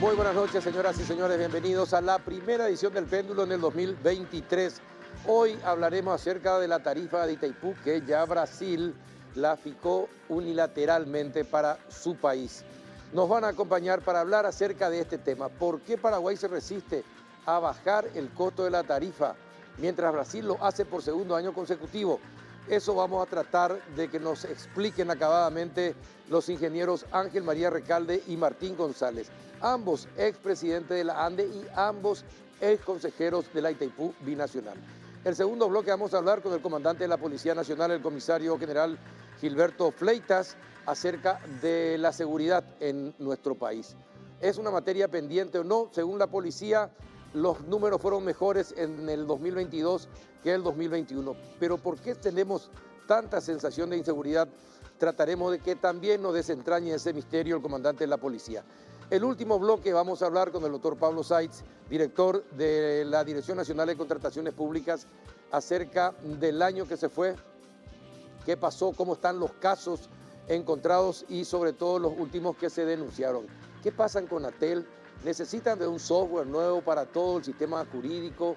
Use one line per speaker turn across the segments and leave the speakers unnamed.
Muy buenas noches, señoras y señores. Bienvenidos a la primera edición del Péndulo en el 2023. Hoy hablaremos acerca de la tarifa de Itaipú, que ya Brasil la fijó unilateralmente para su país. Nos van a acompañar para hablar acerca de este tema. ¿Por qué Paraguay se resiste a bajar el costo de la tarifa, mientras Brasil lo hace por segundo año consecutivo? Eso vamos a tratar de que nos expliquen acabadamente los ingenieros Ángel María Recalde y Martín González, ambos expresidentes de la ANDE y ambos exconsejeros de la Itaipú Binacional. El segundo bloque vamos a hablar con el comandante de la Policía Nacional, el comisario general Gilberto Fleitas, acerca de la seguridad en nuestro país. ¿Es una materia pendiente o no? Según la policía, los números fueron mejores en el 2022 que el 2021. Pero ¿por qué tenemos tanta sensación de inseguridad? Trataremos de que también nos desentrañe ese misterio el comandante de la policía. El último bloque vamos a hablar con el doctor Pablo Saitz, director de la Dirección Nacional de Contrataciones Públicas, acerca del año que se fue, qué pasó, cómo están los casos encontrados y sobre todo los últimos que se denunciaron. ¿Qué pasa con Atel? ¿Necesitan de un software nuevo para todo el sistema jurídico?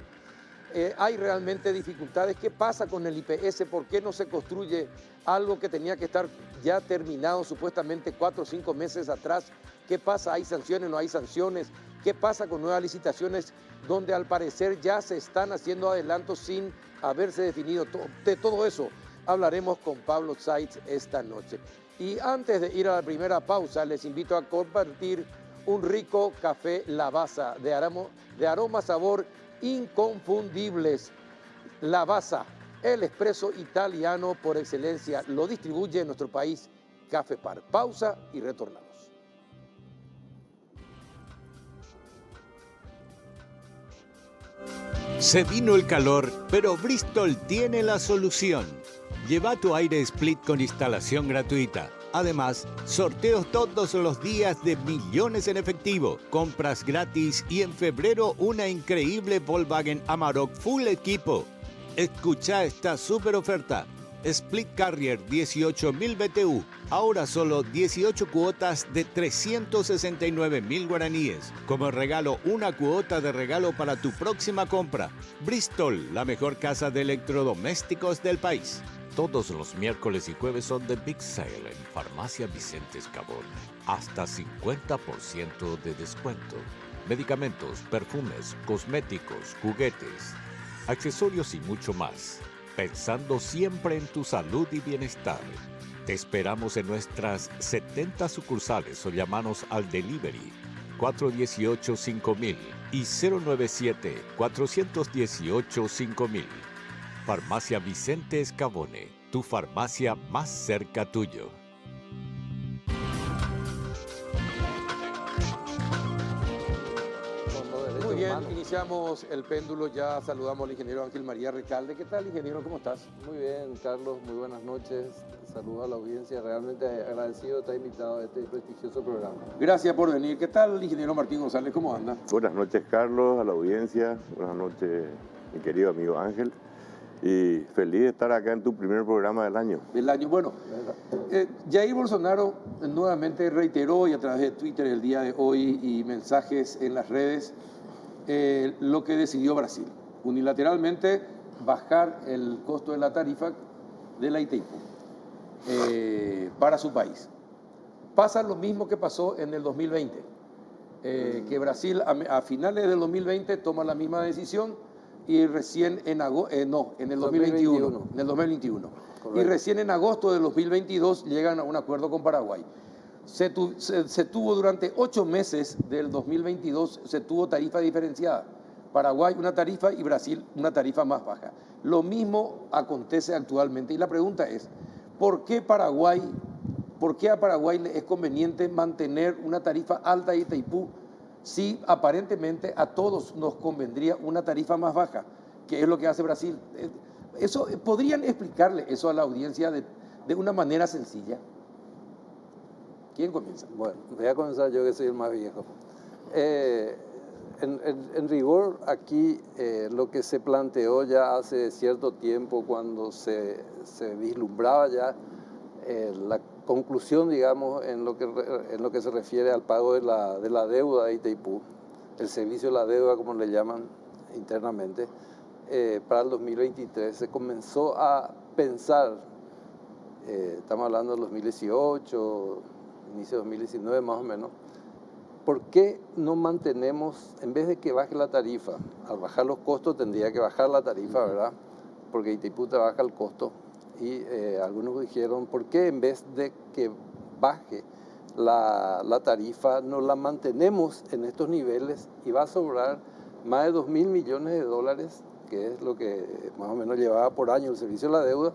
¿Hay realmente dificultades? ¿Qué pasa con el IPS? ¿Por qué no se construye algo que tenía que estar ya terminado supuestamente 4 o 5 meses atrás? ¿Qué pasa? ¿Hay sanciones? ¿No hay sanciones? ¿Qué pasa con nuevas licitaciones donde al parecer ya se están haciendo adelantos sin haberse definido? De todo eso hablaremos con Pablo Saitz esta noche. Y antes de ir a la primera pausa, les invito a compartir un rico café Lavazza de aroma sabor inconfundibles. Lavazza, el espresso italiano por excelencia, lo distribuye en nuestro país Café Par. Pausa y retornamos.
Se vino el calor, pero Bristol tiene la solución. Lleva tu aire split con instalación gratuita. Además, sorteos todos los días de millones en efectivo, compras gratis y en febrero una increíble Volkswagen Amarok Full Equipo. Escucha esta super oferta. Split Carrier 18.000 BTU, ahora solo 18 cuotas de 369.000 guaraníes. Como regalo, una cuota de regalo para tu próxima compra. Bristol, la mejor casa de electrodomésticos del país. Todos los miércoles y jueves son de Big Sale en Farmacia Vicente Escabón. Hasta 50% de descuento. Medicamentos, perfumes, cosméticos, juguetes, accesorios y mucho más. Pensando siempre en tu salud y bienestar. Te esperamos en nuestras 70 sucursales o llamanos al delivery 418-5000 y 097-418-5000. Farmacia Vicente Escabone, tu farmacia más cerca tuyo.
Muy bien, iniciamos el péndulo, ya saludamos al ingeniero Ángel María Recalde. ¿Qué tal, ingeniero? ¿Cómo estás?
Muy bien, Carlos, muy buenas noches. Saludos a la audiencia, realmente agradecido de estar invitado a este prestigioso programa.
Gracias por venir. ¿Qué tal, ingeniero Martín González? ¿Cómo anda?
Buenas noches, Carlos, a la audiencia. Buenas noches, mi querido amigo Ángel. Y feliz de estar acá en tu primer programa del año.
Bueno, Jair Bolsonaro nuevamente reiteró y a través de Twitter el día de hoy y mensajes en las redes lo que decidió Brasil. Unilateralmente bajar el costo de la tarifa de la Itaipú para su país. Pasa lo mismo que pasó en el 2020, que Brasil a finales del 2020 toma la misma decisión y recién en el 2021. En el 2021. Y recién en agosto del 2022 llegan a un acuerdo con Paraguay. Se tuvo durante 8 meses del 2022, se tuvo tarifa diferenciada. Paraguay una tarifa y Brasil una tarifa más baja. Lo mismo acontece actualmente y la pregunta es, ¿por qué a Paraguay le es conveniente mantener una tarifa alta de Itaipú si aparentemente a todos nos convendría una tarifa más baja, que es lo que hace Brasil? ¿Podrían explicarle eso a la audiencia de una manera sencilla? ¿Quién comienza?
Bueno, voy a comenzar yo, que soy el más viejo. En rigor, aquí lo que se planteó ya hace cierto tiempo, cuando se vislumbraba ya la conclusión, digamos, en lo que se refiere al pago de la deuda de Itaipú, el servicio de la deuda, como le llaman internamente, para el 2023. Se comenzó a pensar, estamos hablando del 2018, inicio de 2019 más o menos, ¿por qué no mantenemos, en vez de que baje la tarifa, al bajar los costos tendría que bajar la tarifa, ¿verdad? Porque Itaipú te baja el costo. Y algunos dijeron, ¿por qué en vez de que baje la tarifa no la mantenemos en estos niveles y va a sobrar más de 2.000 millones de dólares, que es lo que más o menos llevaba por año el servicio de la deuda,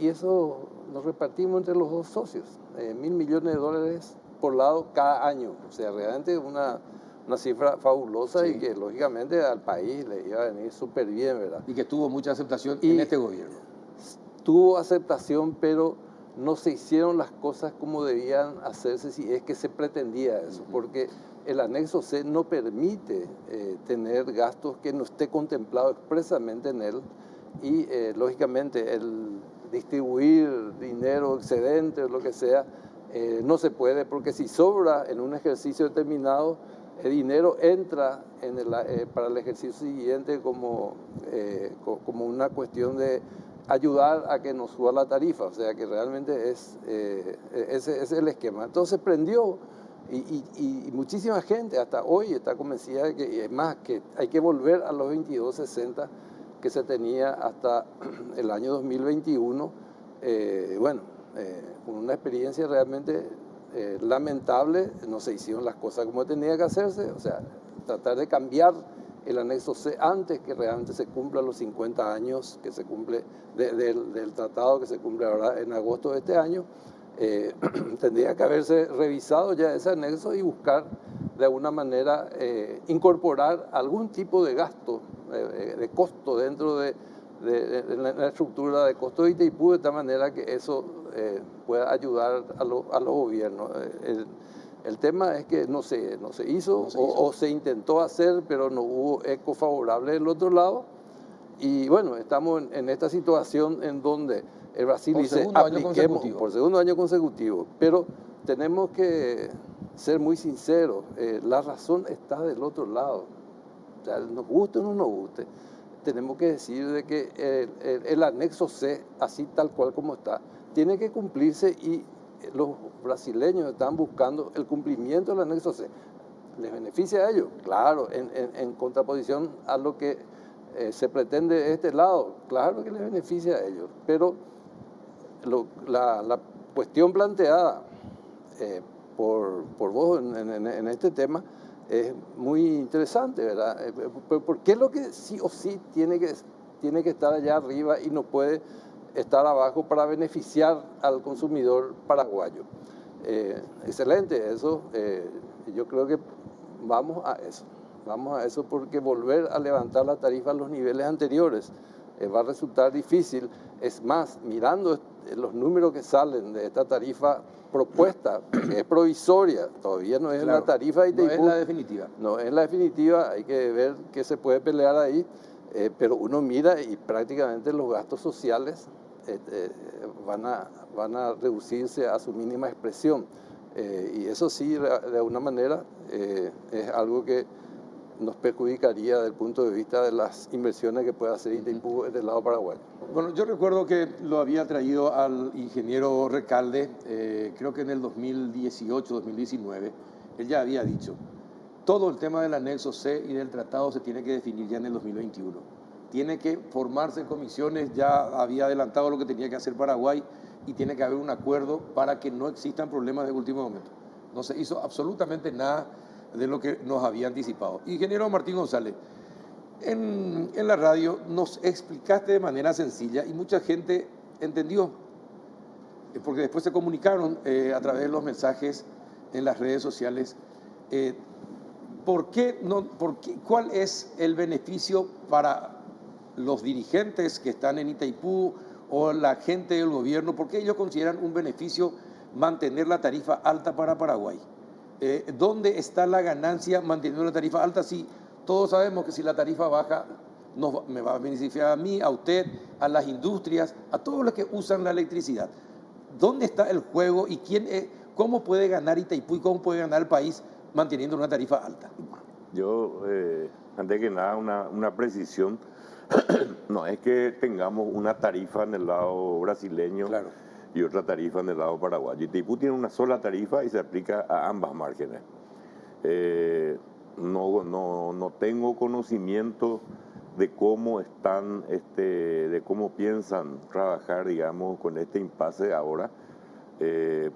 y eso nos repartimos entre los dos socios, 1.000 millones de dólares por lado cada año. O sea, realmente una cifra fabulosa, sí, y que lógicamente al país le iba a venir súper bien, ¿verdad?
Y que tuvo mucha aceptación en este gobierno.
Tuvo aceptación, pero no se hicieron las cosas como debían hacerse si es que se pretendía eso, porque el anexo C no permite tener gastos que no esté contemplado expresamente en él, y lógicamente el distribuir dinero excedente o lo que sea no se puede, porque si sobra en un ejercicio determinado, el dinero entra para el ejercicio siguiente como una cuestión de ayudar a que nos suba la tarifa. O sea que realmente ese es el esquema. Entonces prendió, y muchísima gente hasta hoy está convencida de que, es más, que hay que volver a los 22.60 que se tenía hasta el año 2021. Con una experiencia realmente lamentable, no se hicieron las cosas como tenía que hacerse. O sea, tratar de cambiar el anexo C antes que realmente se cumplan los 50 años que se cumple del tratado, que se cumple ahora en agosto de este año. Tendría que haberse revisado ya ese anexo y buscar de alguna manera incorporar algún tipo de gasto, de costo dentro de la estructura de costo de Itaipú, de tal manera que eso pueda ayudar a los gobiernos. El tema es que no se hizo, o se intentó hacer, pero no hubo eco favorable del otro lado. Y bueno, estamos en esta situación en donde el Brasil dice, apliquemos por segundo año consecutivo. Pero tenemos que ser muy sinceros, la razón está del otro lado. O sea, nos guste o no nos guste, tenemos que decir de que el anexo C, así tal cual como está, tiene que cumplirse, y los brasileños están buscando el cumplimiento del anexo C. ¿Les beneficia a ellos? Claro, en contraposición a lo que se pretende de este lado, claro que les beneficia a ellos, pero la cuestión planteada por vos en este tema es muy interesante, ¿verdad? ¿Por qué es lo que sí o sí tiene que estar allá arriba y no puede estar abajo para beneficiar al consumidor paraguayo? Excelente, eso. Yo creo que vamos a eso, porque volver a levantar la tarifa a los niveles anteriores va a resultar difícil. Es más, mirando los números que salen de esta tarifa propuesta, que es provisoria, todavía no es, claro, la tarifa de Itaipú.
No es la definitiva.
No es la definitiva, hay que ver qué se puede pelear ahí, pero uno mira y prácticamente los gastos sociales van a reducirse a su mínima expresión. Y eso sí, de alguna manera, es algo que nos perjudicaría desde el punto de vista de las inversiones que pueda hacer Itaipú del lado paraguayo.
Bueno, yo recuerdo que lo había traído al ingeniero Recalde, creo que en el 2018, 2019, él ya había dicho, todo el tema del anexo C y del tratado se tiene que definir ya en el 2021. Tiene que formarse comisiones, ya había adelantado lo que tenía que hacer Paraguay, y tiene que haber un acuerdo para que no existan problemas de último momento. No se hizo absolutamente nada de lo que nos había anticipado. Ingeniero Martín González, en la radio nos explicaste de manera sencilla y mucha gente entendió, porque después se comunicaron a través de los mensajes en las redes sociales. ¿Cuál es el beneficio para los dirigentes que están en Itaipú o la gente del gobierno? ¿Por qué ellos consideran un beneficio mantener la tarifa alta para Paraguay? ¿Dónde está la ganancia manteniendo la tarifa alta? Si todos sabemos que si la tarifa baja me va a beneficiar a mí, a usted, a las industrias, a todos los que usan la electricidad. ¿dónde está el juego y cómo puede ganar Itaipú y cómo puede ganar el país manteniendo una tarifa alta?
Yo, antes que nada, una precisión. No es que tengamos una tarifa en el lado brasileño,
Claro.
y otra tarifa en el lado paraguayo. Itaipú tiene una sola tarifa y se aplica a ambas márgenes. No tengo conocimiento de cómo están, de cómo piensan trabajar, digamos, con este impasse ahora,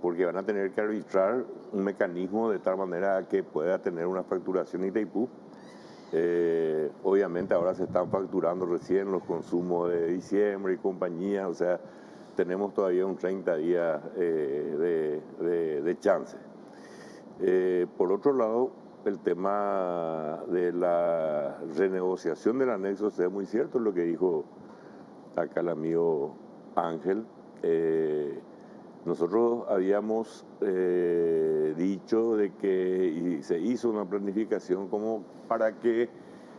porque van a tener que arbitrar un mecanismo de tal manera que pueda tener una facturación Itaipú. Obviamente ahora se están facturando recién los consumos de diciembre y compañía, o sea, tenemos todavía un 30 días de chance. Por otro lado, el tema de la renegociación del anexo C, es muy cierto lo que dijo acá el amigo Ángel. Nosotros habíamos dicho de que se hizo una planificación como para que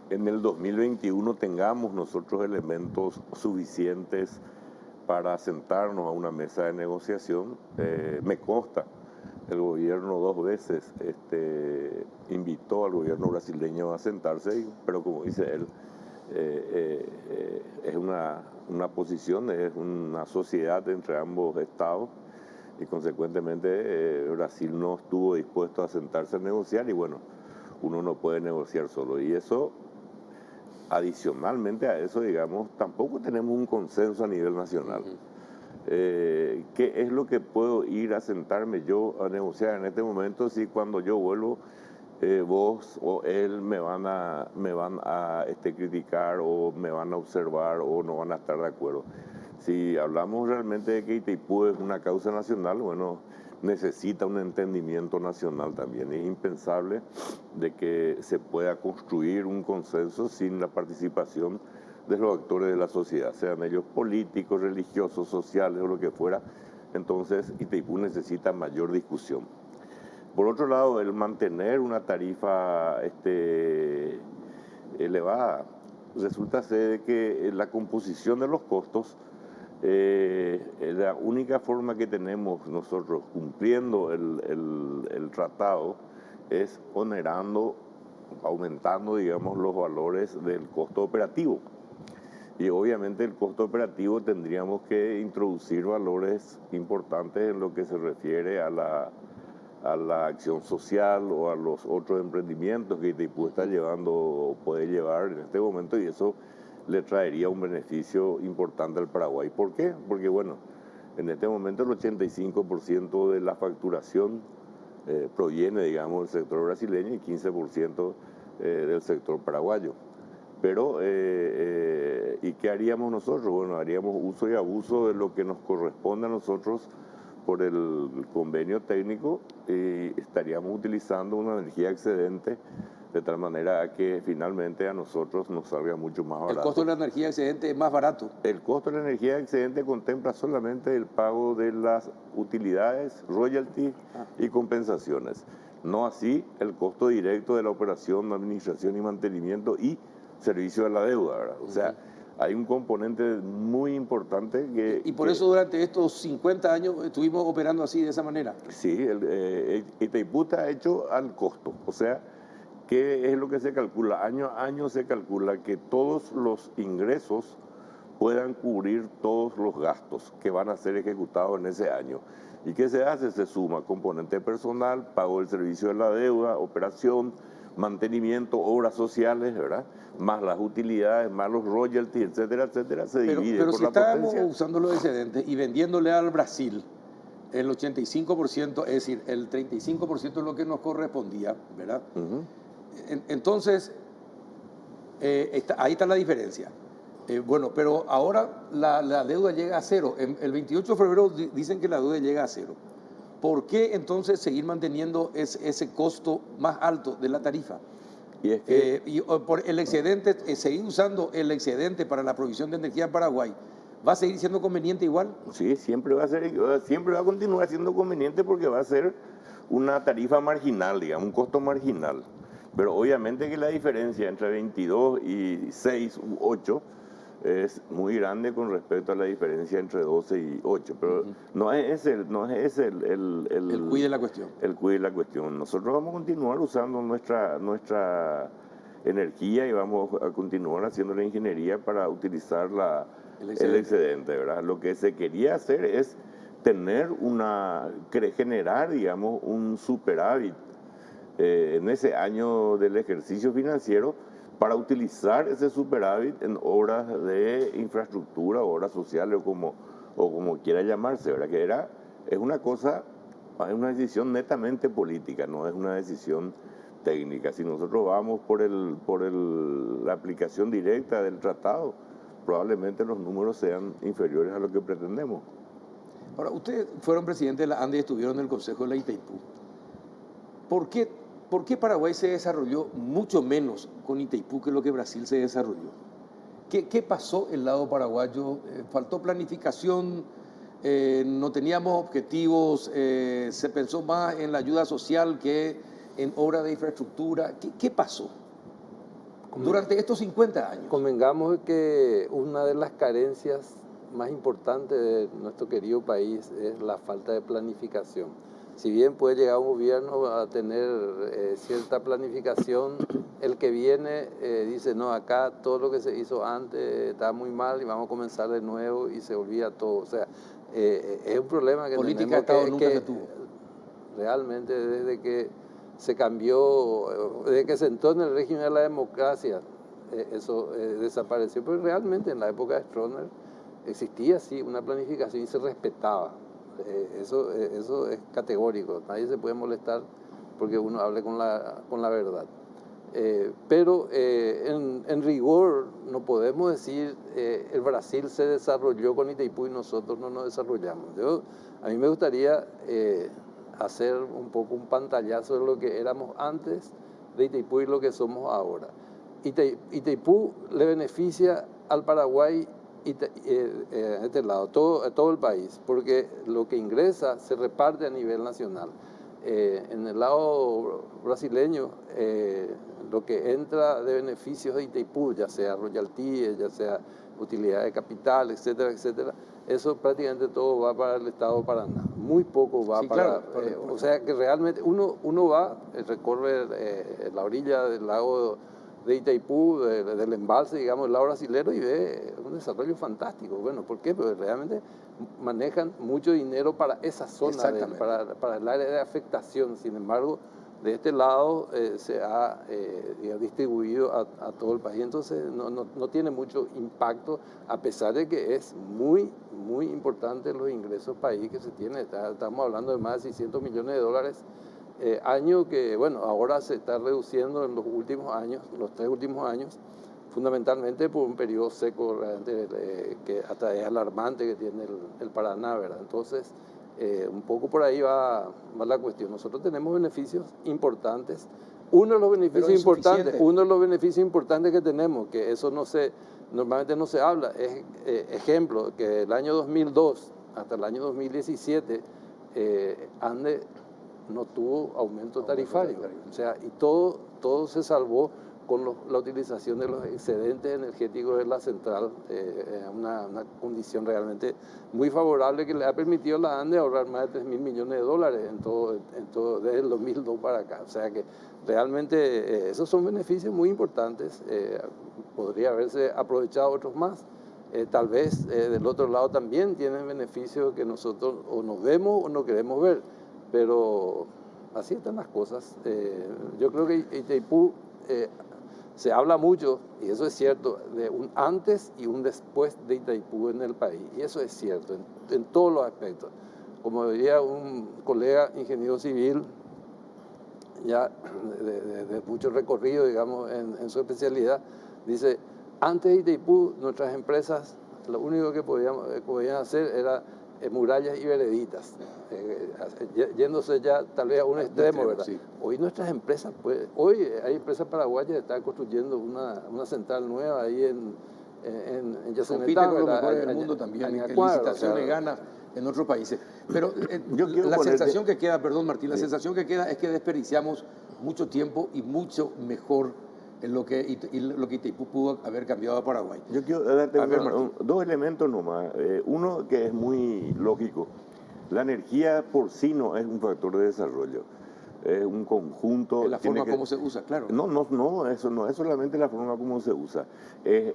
en el 2021 tengamos nosotros elementos suficientes para sentarnos a una mesa de negociación. Me consta, el gobierno 2 veces invitó al gobierno brasileño a sentarse, pero como dice él, es una posición, es una sociedad entre ambos estados, y consecuentemente Brasil no estuvo dispuesto a sentarse a negociar, y bueno, uno no puede negociar solo. Y eso, adicionalmente a eso, digamos, tampoco tenemos un consenso a nivel nacional. ¿Qué es lo que puedo ir a sentarme yo a negociar en este momento si cuando yo vuelvo vos o él me van a criticar o me van a observar o no van a estar de acuerdo? Si hablamos realmente de que Itaipú es una causa nacional, bueno, necesita un entendimiento nacional también. Es impensable de que se pueda construir un consenso sin la participación de los actores de la sociedad, sean ellos políticos, religiosos, sociales o lo que fuera. Entonces Itaipú necesita mayor discusión. Por otro lado, el mantener una tarifa elevada, resulta ser de que la composición de los costos, la única forma que tenemos nosotros cumpliendo el tratado es onerando, aumentando, digamos, los valores del costo operativo. Y obviamente el costo operativo tendríamos que introducir valores importantes en lo que se refiere a la acción social o a los otros emprendimientos que Itaipú está llevando o puede llevar en este momento, y eso le traería un beneficio importante al Paraguay. ¿Por qué? Porque bueno, en este momento el 85% de la facturación proviene, digamos, del sector brasileño y 15% del sector paraguayo. Pero, ¿y qué haríamos nosotros? Bueno, haríamos uso y abuso de lo que nos corresponde a nosotros por el convenio técnico, y estaríamos utilizando una energía excedente de tal manera que finalmente a nosotros nos salga mucho más barato.
¿El costo de la energía excedente es más barato?
El costo de la energía excedente contempla solamente el pago de las utilidades, royalties y compensaciones. No así el costo directo de la operación, administración y mantenimiento y servicio de la deuda, ¿verdad? O sea, hay un componente muy importante que...
Y por eso durante estos 50 años estuvimos operando así, de esa manera.
Sí, Itaipú está hecho al costo. O sea, ¿qué es lo que se calcula? Año a año se calcula que todos los ingresos puedan cubrir todos los gastos que van a ser ejecutados en ese año. ¿Y qué se hace? Se suma componente personal, pago del servicio de la deuda, operación, mantenimiento, obras sociales, ¿verdad? Más las utilidades, más los royalties, etcétera, etcétera, se divide
pero
por
si
la
estábamos
potencia.
usando los excedentes y vendiéndole al Brasil el 85%, es decir, el 35% es lo que nos correspondía, ¿verdad? Entonces, ahí está la diferencia. Bueno, pero ahora la deuda llega a cero. El 28 de febrero dicen que la deuda llega a cero. ¿Por qué entonces seguir manteniendo ese costo más alto de la tarifa?
Y es que
Por el excedente, seguir usando el excedente para la provisión de energía en Paraguay, ¿va a seguir siendo conveniente igual?
sí, siempre va a continuar siendo conveniente porque va a ser una tarifa marginal, digamos, un costo marginal. Pero obviamente que la diferencia entre 22 y 6 u 8 es muy grande con respecto a la diferencia entre 12 y 8, pero no es ese
El cuide de la cuestión.
el quid de la cuestión. Nosotros vamos a continuar usando nuestra energía y vamos a continuar haciendo la ingeniería para utilizar el excedente, ¿verdad? Lo que se quería hacer es generar, digamos, un superávit en ese año del ejercicio financiero para utilizar ese superávit en obras de infraestructura, obras sociales o como quiera llamarse, ¿verdad? Es es una decisión netamente política, no es una decisión técnica. Si nosotros vamos por la aplicación directa del tratado, probablemente los números sean inferiores a lo que pretendemos.
Ahora, ustedes fueron presidente de la ANDE y estuvieron en el Consejo de la Itaipú. ¿Por qué Paraguay se desarrolló mucho menos con Itaipú que lo que Brasil se desarrolló? ¿Qué pasó el lado paraguayo? ¿Faltó planificación? ¿No teníamos objetivos? ¿Se pensó más en la ayuda social que en obras de infraestructura? ¿Qué pasó durante estos 50 años?
Convengamos que una de las carencias más importantes de nuestro querido país es la falta de planificación. Si bien puede llegar un gobierno a tener cierta planificación, el que viene dice, no, acá todo lo que se hizo antes está muy mal y vamos a comenzar de nuevo y se olvida todo. O sea, es un problema que
política
tenemos
de Estado nunca se tuvo.
Realmente desde que se cambió, desde que se entró en el régimen de la democracia, eso desapareció. Pero realmente en la época de Stroessner existía sí una planificación y se respetaba. Eso es categórico, nadie se puede molestar porque uno hable con la verdad. Pero en rigor no podemos decir el Brasil se desarrolló con Itaipú y nosotros no nos desarrollamos. A mí me gustaría hacer un poco un pantallazo de lo que éramos antes de Itaipú y lo que somos ahora. Itaipú le beneficia al Paraguay este lado, todo el país, porque lo que ingresa se reparte a nivel nacional. En el lado brasileño, lo que entra de beneficios de Itaipú, ya sea royalties, ya sea utilidad de capital, etcétera, etcétera, eso prácticamente todo va para el estado de Paraná. Muy poco va para... o sea que realmente uno va, recorre la orilla del lago de Itaipú, del embalse, digamos, del lado brasilero y ve un desarrollo fantástico. Bueno, ¿por qué? Porque realmente manejan mucho dinero para esa zona, para el área de afectación. Sin embargo, de este lado se ha distribuido a todo el país, entonces no tiene mucho impacto, a pesar de que es muy, muy importante los ingresos país que se tiene. Estamos hablando de más de 600 millones de dólares año que, bueno, ahora se está reduciendo en los últimos años, los 3 últimos años, fundamentalmente por un periodo seco realmente, que hasta es alarmante que tiene el Paraná, ¿verdad? Entonces, un poco por ahí va la cuestión. Nosotros tenemos beneficios importantes. Uno de los beneficios importantes que tenemos, que eso normalmente no se habla, es ejemplo, que del año 2002 hasta el año 2017, ANDE no tuvo aumento tarifario. O sea, y todo se salvó con la utilización de los excedentes energéticos de la central, una condición realmente muy favorable que le ha permitido a la ANDE ahorrar más de 3.000 millones de dólares en todo desde el 2002 para acá. O sea que realmente esos son beneficios muy importantes, podría haberse aprovechado otros más. Tal vez del otro lado también tienen beneficios que nosotros o nos vemos o no queremos ver, pero así están las cosas. Yo creo que Itaipú se habla mucho, y eso es cierto, de un antes y un después de Itaipú en el país, y eso es cierto en todos los aspectos. Como diría un colega ingeniero civil, ya de mucho recorrido, digamos, en su especialidad, dice, antes de Itaipú nuestras empresas lo único que podían hacer era murallas y vereditas, yéndose ya tal vez a un extremo, ¿verdad? Sí. Hoy nuestras empresas, hoy hay empresas paraguayas que están construyendo una central nueva ahí en Yacenetá,
con los mejores del mundo también, en licitaciones gana en otros países. Pero sensación que queda, perdón Martín, la sensación que queda es que desperdiciamos mucho tiempo y mucho mejor en lo que, y lo que Itaipú pudo haber cambiado a Paraguay.
Yo quiero darte
A ver,
dos elementos nomás. Uno que es muy lógico. La energía por sí no es un factor de desarrollo. Es un conjunto.
En la forma como se usa, claro.
No, eso no es solamente la forma como se usa. Es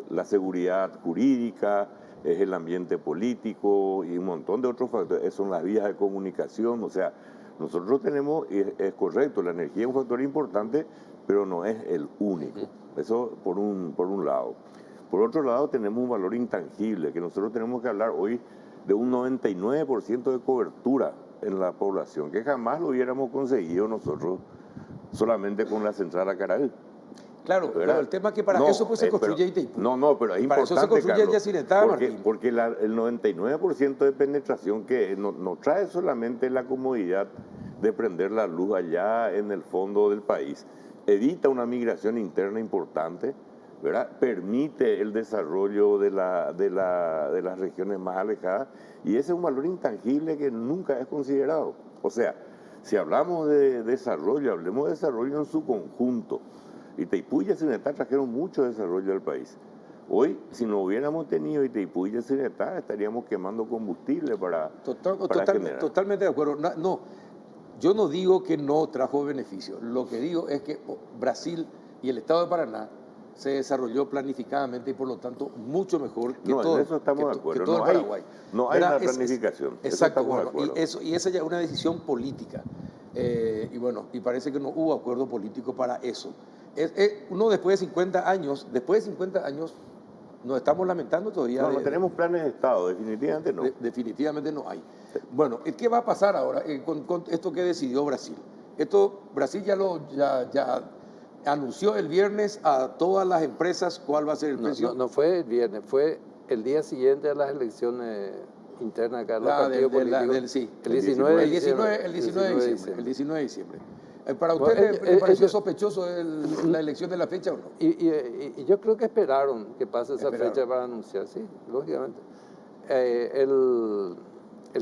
la seguridad jurídica, es el ambiente político y un montón de otros factores. Son las vías de comunicación. O sea, nosotros tenemos, es correcto, la energía es un factor importante, pero no es el único. Eso por un lado. Por otro lado, tenemos un valor intangible, que nosotros tenemos que hablar hoy de un 99% de cobertura en la población, que jamás lo hubiéramos conseguido nosotros solamente con la central Acaral.
Claro, el tema es que para eso pues se construye Itaipú.
Pero es
para
importante,
eso se construye
Carlos,
Yacyretá, Martín.
porque el 99% de penetración que no trae solamente la comodidad de prender la luz allá en el fondo del país, evita una migración interna importante, ¿verdad? Permite el desarrollo de las regiones más alejadas, y ese es un valor intangible que nunca es considerado. O sea, si hablamos de desarrollo, hablemos de desarrollo en su conjunto. Itaipú y Yacyretá trajeron mucho desarrollo al país. Hoy, si no hubiéramos tenido Itaipú y Yacyretá, estaríamos quemando combustible para generar.
Totalmente de acuerdo. No, yo no digo que no trajo beneficios. Lo que digo es que Brasil y el Estado de Paraná se desarrolló planificadamente y por lo tanto mucho mejor que todo,
en eso estamos de acuerdo.
Que todo el Paraguay.
No hay una planificación.
Exacto, bueno, y esa ya es una decisión política. Y parece que no hubo acuerdo político para eso. Uno después de 50 años, nos estamos lamentando todavía.
No tenemos planes de Estado, definitivamente no.
Definitivamente no hay. Bueno, ¿qué va a pasar ahora con esto que decidió Brasil? Brasil ya anunció el viernes a todas las empresas cuál va a ser el precio.
No fue el viernes, fue el día siguiente de las elecciones internas acá en los partidos políticos. El 19 de
diciembre. ¿Para usted le pareció sospechoso la elección de la fecha o no?
Y yo creo que esperaron que pase esa fecha para anunciar, sí, lógicamente. El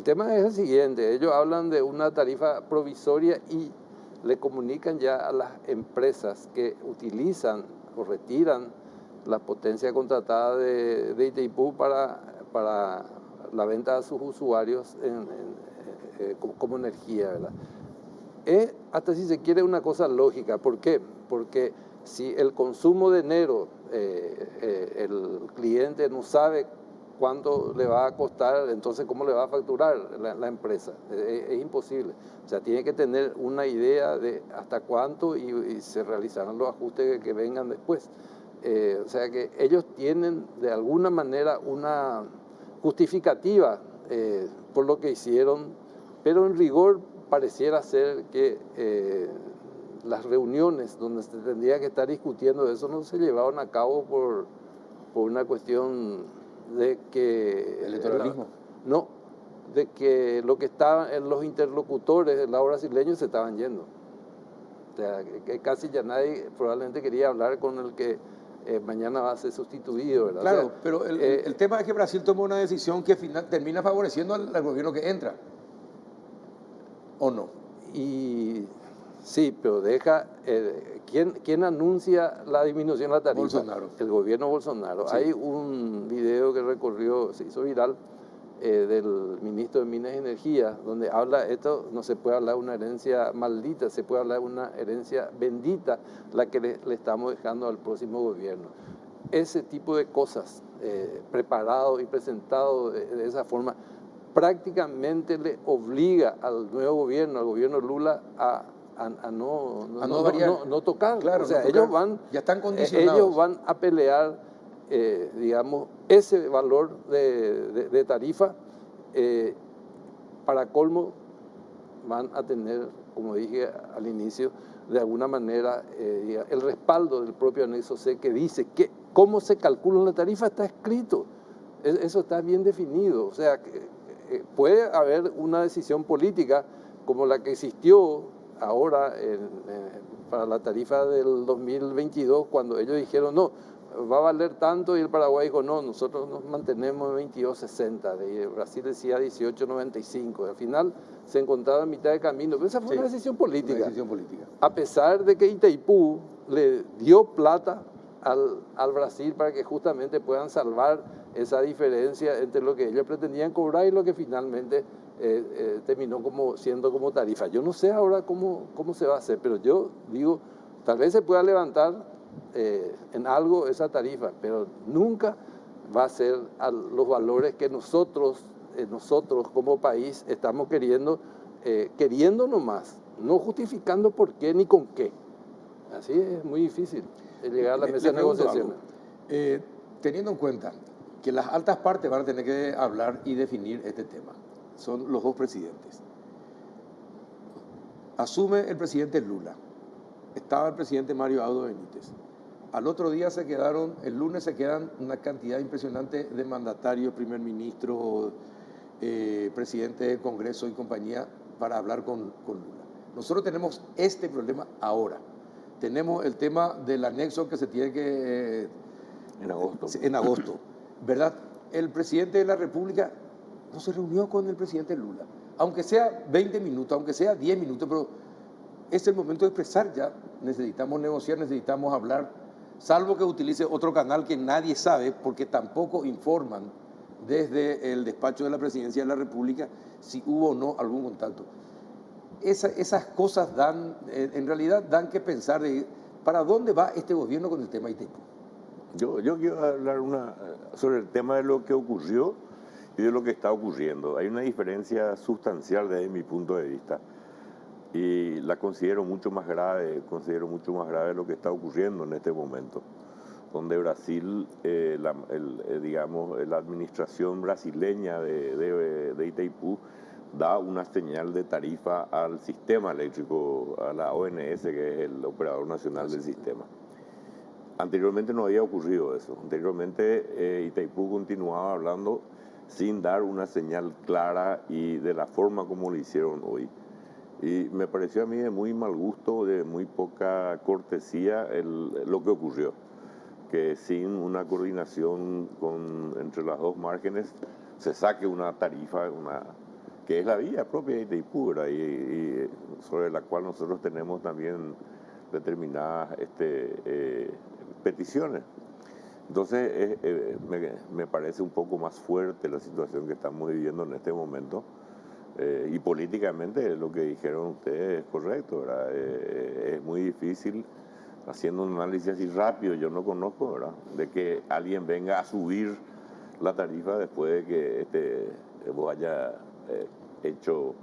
tema es el siguiente, ellos hablan de una tarifa provisoria y le comunican ya a las empresas que utilizan o retiran la potencia contratada de Itaipú para la venta a sus usuarios como energía, ¿verdad? Hasta si se quiere una cosa lógica. ¿Por qué? Porque si el consumo de enero el cliente no sabe cuánto le va a costar, entonces ¿cómo le va a facturar la empresa? Es imposible. O sea, tiene que tener una idea de hasta cuánto y se realizarán los ajustes que vengan después. O sea que ellos tienen de alguna manera una justificativa por lo que hicieron, pero en rigor pareciera ser que las reuniones donde se tendría que estar discutiendo eso no se llevaron a cabo por una cuestión de que...
¿Electoralismo?
No, de que lo que estaban los interlocutores del lado brasileño se estaban yendo. O sea, que casi ya nadie probablemente quería hablar con el que mañana va a ser sustituido, ¿verdad?
Claro,
o sea,
pero el tema es que Brasil tomó una decisión que termina favoreciendo al gobierno que entra. ¿O no?
Y sí, pero ¿quién anuncia la disminución de la tarifa?
Bolsonaro.
El gobierno Bolsonaro. Sí. Hay un video que se hizo viral del ministro de Minas y Energía, donde habla esto, no se puede hablar de una herencia maldita, se puede hablar de una herencia bendita, la que le estamos dejando al próximo gobierno. Ese tipo de cosas, preparado y presentado de esa forma, prácticamente le obliga al nuevo gobierno, al gobierno Lula, a no tocar.
Claro,
o sea,
no tocar. Ya están condicionados.
Ellos van a pelear, digamos, ese valor de tarifa. Para colmo, van a tener, como dije al inicio, de alguna manera el respaldo del propio anexo C, que dice que cómo se calcula la tarifa está escrito. Eso está bien definido. O sea, puede haber una decisión política como la que existió ahora para la tarifa del 2022, cuando ellos dijeron, no, va a valer tanto, y el Paraguay dijo, no, nosotros nos mantenemos en 22.60, y Brasil decía 18.95. Al final se encontraba a mitad de camino, pero esa fue una decisión política.
Una decisión política.
A pesar de que Itaipú le dio plata al Brasil para que justamente puedan salvar esa diferencia entre lo que ellos pretendían cobrar y lo que finalmente terminó siendo como tarifa. Yo no sé ahora cómo se va a hacer, pero yo digo, tal vez se pueda levantar en algo esa tarifa, pero nunca va a ser a los valores que nosotros como país estamos queriendo nomás, no justificando por qué ni con qué. Así es muy difícil llegar a la mesa de negociaciones.
Teniendo en cuenta que las altas partes van a tener que hablar y definir este tema, son los dos presidentes. Asume el presidente Lula, estaba el presidente Mario Abdo Benítez. Al otro día el lunes se quedan una cantidad impresionante de mandatarios, primer ministro, presidente del Congreso y compañía para hablar con Lula. Nosotros tenemos este problema ahora. Tenemos el tema del anexo que se tiene que... En agosto, ¿verdad? El presidente de la República no se reunió con el presidente Lula. Aunque sea 20 minutos, aunque sea 10 minutos, pero es el momento de expresar ya. Necesitamos negociar, necesitamos hablar, salvo que utilice otro canal que nadie sabe, porque tampoco informan desde el despacho de la Presidencia de la República si hubo o no algún contacto. Esas cosas en realidad dan que pensar de para dónde va este gobierno con el tema Itaipú.
Yo quiero hablar sobre el tema de lo que ocurrió y de lo que está ocurriendo. Hay una diferencia sustancial desde mi punto de vista y la considero mucho más grave lo que está ocurriendo en este momento, donde Brasil, la administración brasileña de Itaipú da una señal de tarifa al sistema eléctrico, a la ONS, que es el operador nacional del sistema. Anteriormente no había ocurrido eso. Anteriormente Itaipú continuaba hablando sin dar una señal clara y de la forma como lo hicieron hoy. Y me pareció a mí de muy mal gusto, de muy poca cortesía lo que ocurrió. Que sin una coordinación entre las dos márgenes se saque una tarifa, que es la vía propia de Itaipú, ¿verdad? Y sobre la cual nosotros tenemos también determinadas peticiones. Entonces me parece un poco más fuerte la situación que estamos viviendo en este momento, y políticamente lo que dijeron ustedes es correcto, ¿verdad? Es muy difícil, haciendo un análisis así rápido, yo no conozco, ¿verdad?, de que alguien venga a subir la tarifa después de que vos haya hecho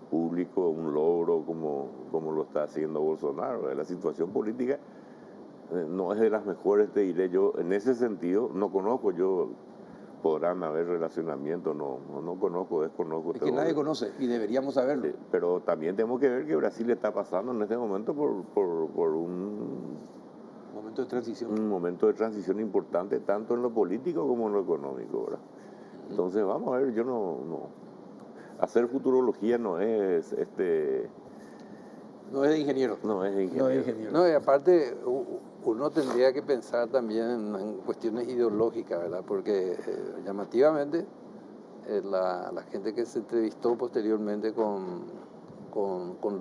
público un logro como lo está haciendo Bolsonaro. La situación política no es de las mejores, te diré yo. En ese sentido, no conozco yo, podrán haber relacionamientos, no conozco, desconozco.
Es que nadie conoce y deberíamos saberlo.
Sí, pero también tenemos que ver que Brasil está pasando en este momento por un
momento de transición.
Un momento de transición importante, tanto en lo político como en lo económico, ¿verdad? Entonces, vamos a ver, yo no hacer futurología no es
No es de ingeniero.
No es de ingeniero.
No, y aparte uno tendría que pensar también en cuestiones ideológicas, ¿verdad? Porque llamativamente la gente que se entrevistó posteriormente con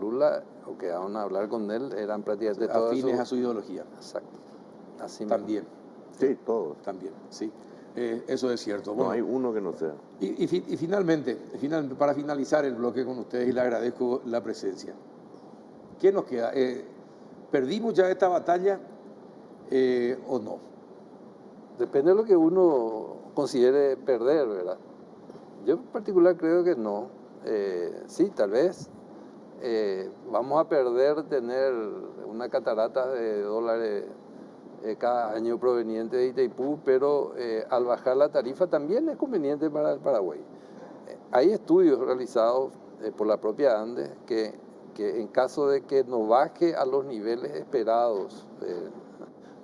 Lula o que van a hablar con él eran prácticamente todos
afines a su ideología.
Exacto. Así
también.
Sí, todos.
También, sí. Eso es cierto.
Bueno, no hay uno que no sea.
Y finalmente, para finalizar el bloque con ustedes, y le agradezco la presencia. ¿Qué nos queda? ¿Perdimos ya esta batalla o no?
Depende de lo que uno considere perder, ¿verdad? Yo en particular creo que no. Sí, tal vez vamos a perder tener una catarata de dólares cada año proveniente de Itaipú, pero al bajar la tarifa también es conveniente para el Paraguay. Hay estudios realizados por la propia ANDE que en caso de que no baje a los niveles esperados,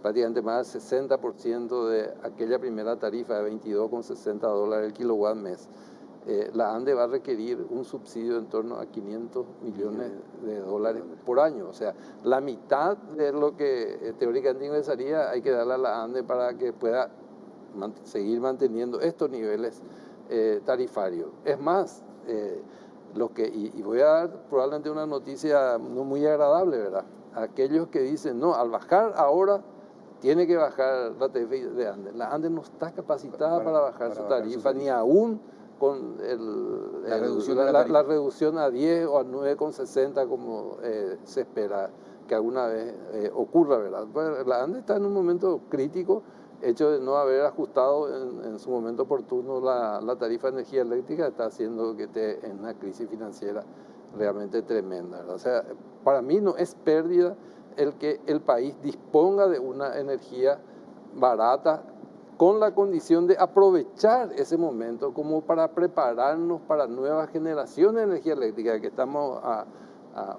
prácticamente más del 60% de aquella primera tarifa de $22,60 el kilowatt mes, la ANDE va a requerir un subsidio en torno a 500 millones de dólares por año. O sea, la mitad de lo que teóricamente ingresaría hay que darle a la ANDE para que pueda seguir manteniendo estos niveles tarifarios. Es más, y voy a dar probablemente una noticia no muy agradable, ¿verdad? Aquellos que dicen, no, al bajar ahora tiene que bajar la tarifa de ANDE. La ANDE no está capacitada para bajar su tarifa, ni aún con la reducción a 10 o a 9,60 como se espera que alguna vez ocurra, ¿verdad? Pues la ANDE está en un momento crítico, hecho de no haber ajustado en su momento oportuno la tarifa de energía eléctrica, está haciendo que esté en una crisis financiera realmente tremenda, ¿verdad? O sea, para mí no es pérdida el que el país disponga de una energía barata, con la condición de aprovechar ese momento como para prepararnos para nuevas generaciones de energía eléctrica, que estamos a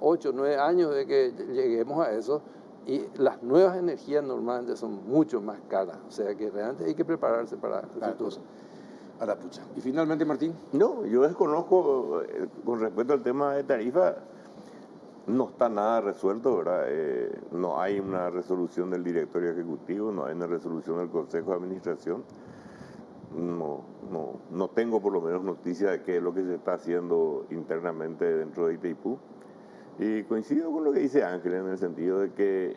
8 o 9 años de que lleguemos a eso, y las nuevas energías normalmente son mucho más caras, o sea que realmente hay que prepararse para el futuro.
A la pucha. Y finalmente, Martín.
No, yo desconozco con respecto al tema de tarifa. No está nada resuelto, ¿verdad? No hay una resolución del directorio ejecutivo, no hay una resolución del Consejo de Administración. No tengo por lo menos noticia de qué es lo que se está haciendo internamente dentro de Itaipú. Y coincido con lo que dice Ángel en el sentido de que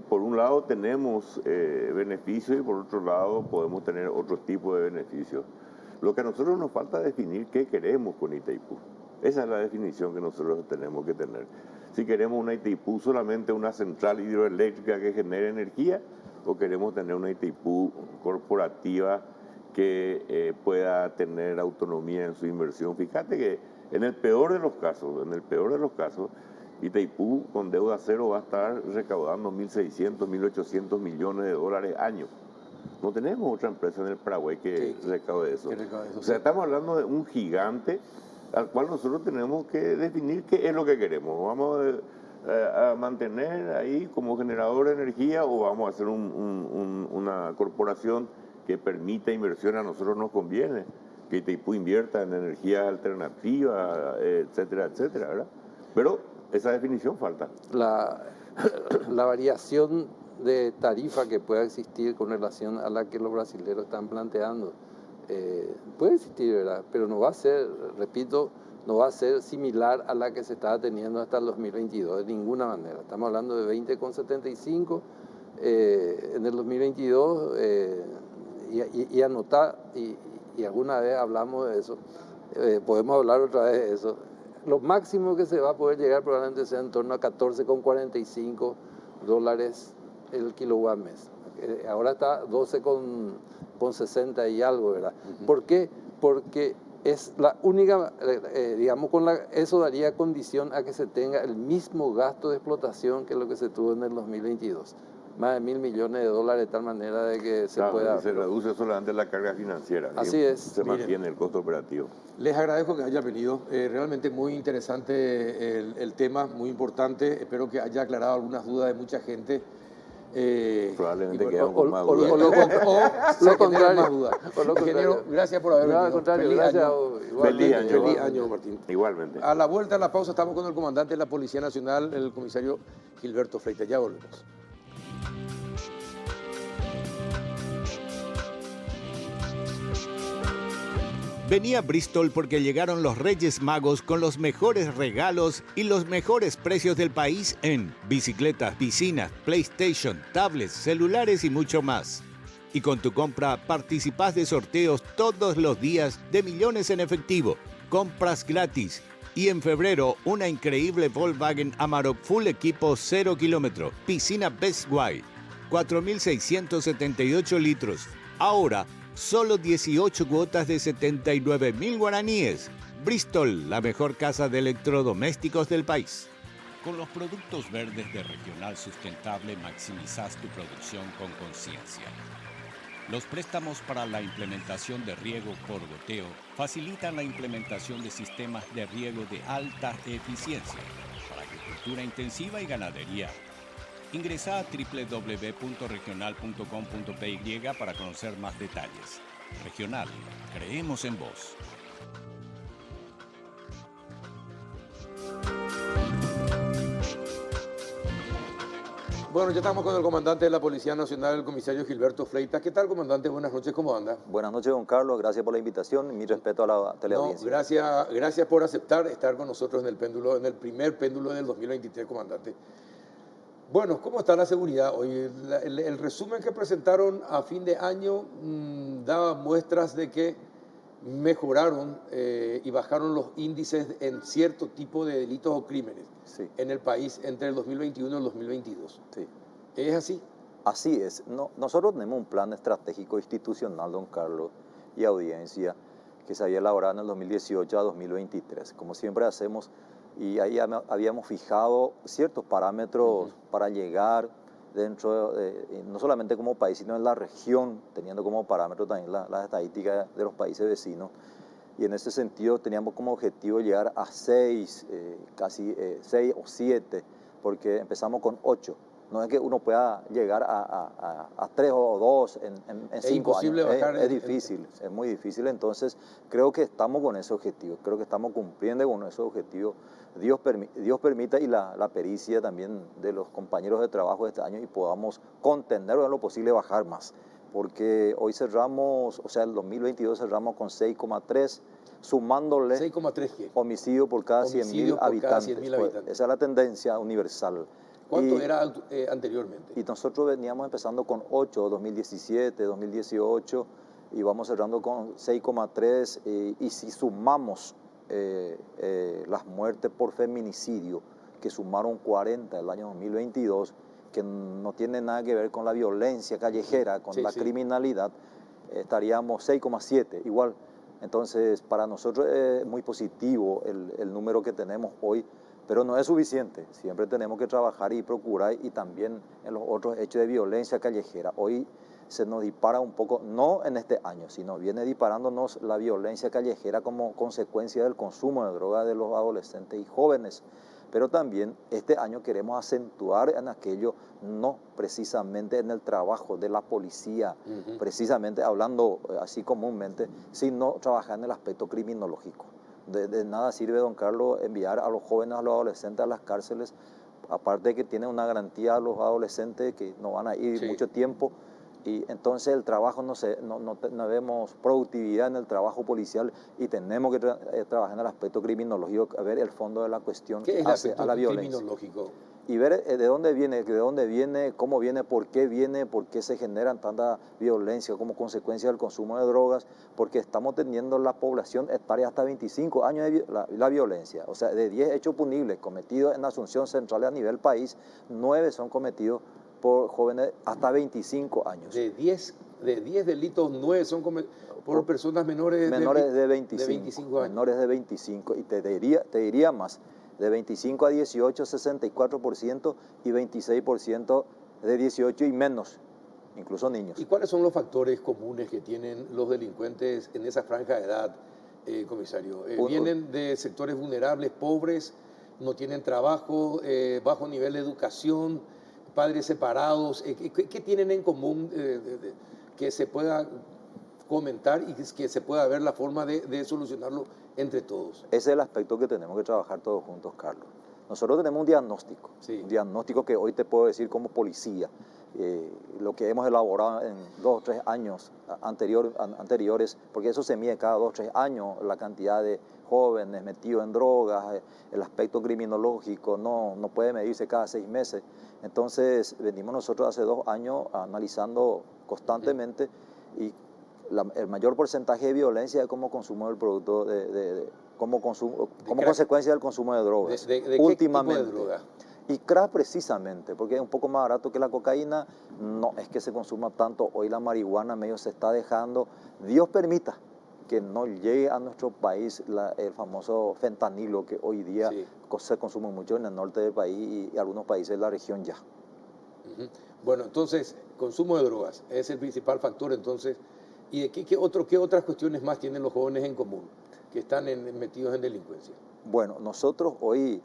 por un lado tenemos beneficios y por otro lado podemos tener otro tipo de beneficios. Lo que a nosotros nos falta definir qué queremos con Itaipú. Esa es la definición que nosotros tenemos que tener. Si queremos una Itaipú solamente una central hidroeléctrica que genere energía, o queremos tener una Itaipú corporativa que pueda tener autonomía en su inversión. Fíjate que en el peor de los casos, Itaipú con deuda cero va a estar recaudando 1.600, 1.800 millones de dólares año. No tenemos otra empresa en el Paraguay que recaude eso. O sea, estamos hablando de un gigante al cual nosotros tenemos que definir qué es lo que queremos. ¿Vamos a mantener ahí como generador de energía o vamos a hacer una corporación que permita inversión? A nosotros nos conviene que Itaipú invierta en energías alternativas, etcétera, etcétera, ¿verdad? Pero esa definición falta.
La variación de tarifa que pueda existir con relación a la que los brasileños están planteando puede existir, ¿verdad? Pero no va a ser, repito, no va a ser similar a la que se estaba teniendo hasta el 2022, de ninguna manera. Estamos hablando de 20,75 en el 2022 y anotar, y alguna vez hablamos de eso, podemos hablar otra vez de eso. Lo máximo que se va a poder llegar probablemente sea en torno a 14,45 dólares el kilowatt mes. Ahora está 12,60 y algo, ¿verdad? ¿Por qué? Porque es la única, digamos, eso daría condición a que se tenga el mismo gasto de explotación que lo que se tuvo en el 2022. Más de 1.000 millones de dólares, de tal manera de que se pueda...
Se reduce solamente la carga financiera.
Así es.
Se mantiene el costo operativo.
Les agradezco que hayan venido. Realmente muy interesante el tema, muy importante. Espero que haya aclarado algunas dudas de mucha gente.
Probablemente quedan con más
o
dudas.
lo contrario.
Ingeniero, gracias por haber venido.
Al contrario,
Feliz año.
Feliz año, Martín.
Igualmente.
A la vuelta, a la pausa, estamos con el comandante de la Policía Nacional, el comisario Gilberto Freitas. Ya volvemos.
Vení a Bristol porque llegaron los Reyes Magos con los mejores regalos y los mejores precios del país en bicicletas, piscinas, PlayStation, tablets, celulares y mucho más. Y con tu compra participás de sorteos todos los días de millones en efectivo, compras gratis. Y en febrero, una increíble Volkswagen Amarok Full Equipo 0 kilómetro, piscina Best Wide, 4.678 litros. Ahora, solo 18 cuotas de 79.000 guaraníes. Bristol, la mejor casa de electrodomésticos del país.
Con los productos verdes de Regional Sustentable maximizas tu producción con conciencia. Los préstamos para la implementación de riego por goteo facilitan la implementación de sistemas de riego de alta eficiencia para agricultura intensiva y ganadería. Ingresá a www.regional.com.py para conocer más detalles. Regional, creemos en vos.
Bueno, ya estamos con el comandante de la Policía Nacional, el comisario Gilberto Fleitas. ¿Qué tal, comandante? Buenas noches, ¿cómo anda?
Buenas noches, don Carlos. Gracias por la invitación y mi respeto a la teleaudiencia.
Gracias por aceptar estar con nosotros en el péndulo, en el primer péndulo del 2023, comandante. Bueno, ¿cómo está la seguridad hoy? El resumen que presentaron a fin de año daba muestras de que mejoraron y bajaron los índices en cierto tipo de delitos o crímenes en el país entre el 2021 y el 2022.
Sí.
¿Es así?
Así es. Nosotros tenemos un plan estratégico institucional, don Carlos, y audiencia, que se había elaborado en el 2018 a 2023. Como siempre hacemos, y ahí habíamos fijado ciertos parámetros para llegar dentro, no solamente como país, sino en la región, teniendo como parámetro también las estadísticas de los países vecinos. Y en ese sentido teníamos como objetivo llegar a 6, casi 6 o 7, porque empezamos con 8. No es que uno pueda llegar a 3 o 2 en 5 años.
Bajar
es difícil, es muy difícil. Entonces, creo que estamos con ese objetivo, creo que estamos cumpliendo con ese objetivo. Dios permita y la pericia también de los compañeros de trabajo de este año y podamos contener en lo posible bajar más. Porque hoy cerramos, o sea, el 2022 cerramos con 6,3, sumándole
6,3 ¿qué?
homicidio por cada 100.000 habitantes. Esa es la tendencia universal.
¿Cuánto era anteriormente?
Y nosotros veníamos empezando con 8, 2017, 2018, y vamos cerrando con 6,3, y si sumamos las muertes por feminicidio, que sumaron 40 el año 2022, que no tiene nada que ver con la violencia callejera, con la criminalidad, estaríamos 6,7 igual. Entonces, para nosotros es muy positivo el número que tenemos hoy, pero no es suficiente. Siempre tenemos que trabajar y procurar, y también en los otros hechos de violencia callejera. Hoy se nos dispara un poco, no en este año, sino viene disparándonos la violencia callejera como consecuencia del consumo de drogas de los adolescentes y jóvenes. Pero también este año queremos acentuar en aquello, no precisamente en el trabajo de la policía, precisamente hablando así comúnmente, sino trabajar en el aspecto criminológico. De nada sirve, don Carlos, enviar a los jóvenes, a los adolescentes a las cárceles, aparte de que tienen una garantía a los adolescentes que no van a ir mucho tiempo, y entonces el trabajo no vemos productividad en el trabajo policial, y tenemos que trabajar en el aspecto criminológico, ver el fondo de la cuestión
que hace a la violencia
criminológico. Y ver de dónde viene, cómo viene, por qué se generan tanta violencia como consecuencia del consumo de drogas, porque estamos teniendo la población etaria hasta 25 años de la violencia. O sea, de 10 hechos punibles cometidos en Asunción Central a nivel país, 9 son cometidos por jóvenes hasta 25 años.
De 10 delitos, 9 son por personas menores
de 25 años. Menores de 25, y te diría más. De 25 a 18, 64%, y 26% de 18 y menos, incluso niños.
¿Y cuáles son los factores comunes que tienen los delincuentes en esa franja de edad, comisario? ¿Vienen de sectores vulnerables, pobres, no tienen trabajo, bajo nivel de educación, padres separados? ¿Qué tienen en común que se pueda comentar y que se pueda ver la forma de solucionarlo entre todos?
Ese es el aspecto que tenemos que trabajar todos juntos, Carlos. Nosotros tenemos un diagnóstico que hoy te puedo decir como policía, lo que hemos elaborado en 2 o 3 años anteriores, porque eso se mide cada 2 o 3 años, la cantidad de jóvenes metidos en drogas, el aspecto criminológico no puede medirse cada 6 meses. Entonces venimos nosotros hace 2 años analizando constantemente, y el mayor porcentaje de violencia es como consumo del producto, como consecuencia del consumo de drogas.
Últimamente. ¿Qué tipo de droga?
Y crack precisamente, porque es un poco más barato que la cocaína, no es que se consuma tanto. Hoy la marihuana medio se está dejando. Dios permita que no llegue a nuestro país el famoso fentanilo, que hoy día se consume mucho en el norte del país y algunos países de la región ya.
Bueno, entonces, consumo de drogas es el principal factor, entonces. ¿Y qué otras cuestiones más tienen los jóvenes en común que están metidos en delincuencia?
Bueno, nosotros hoy,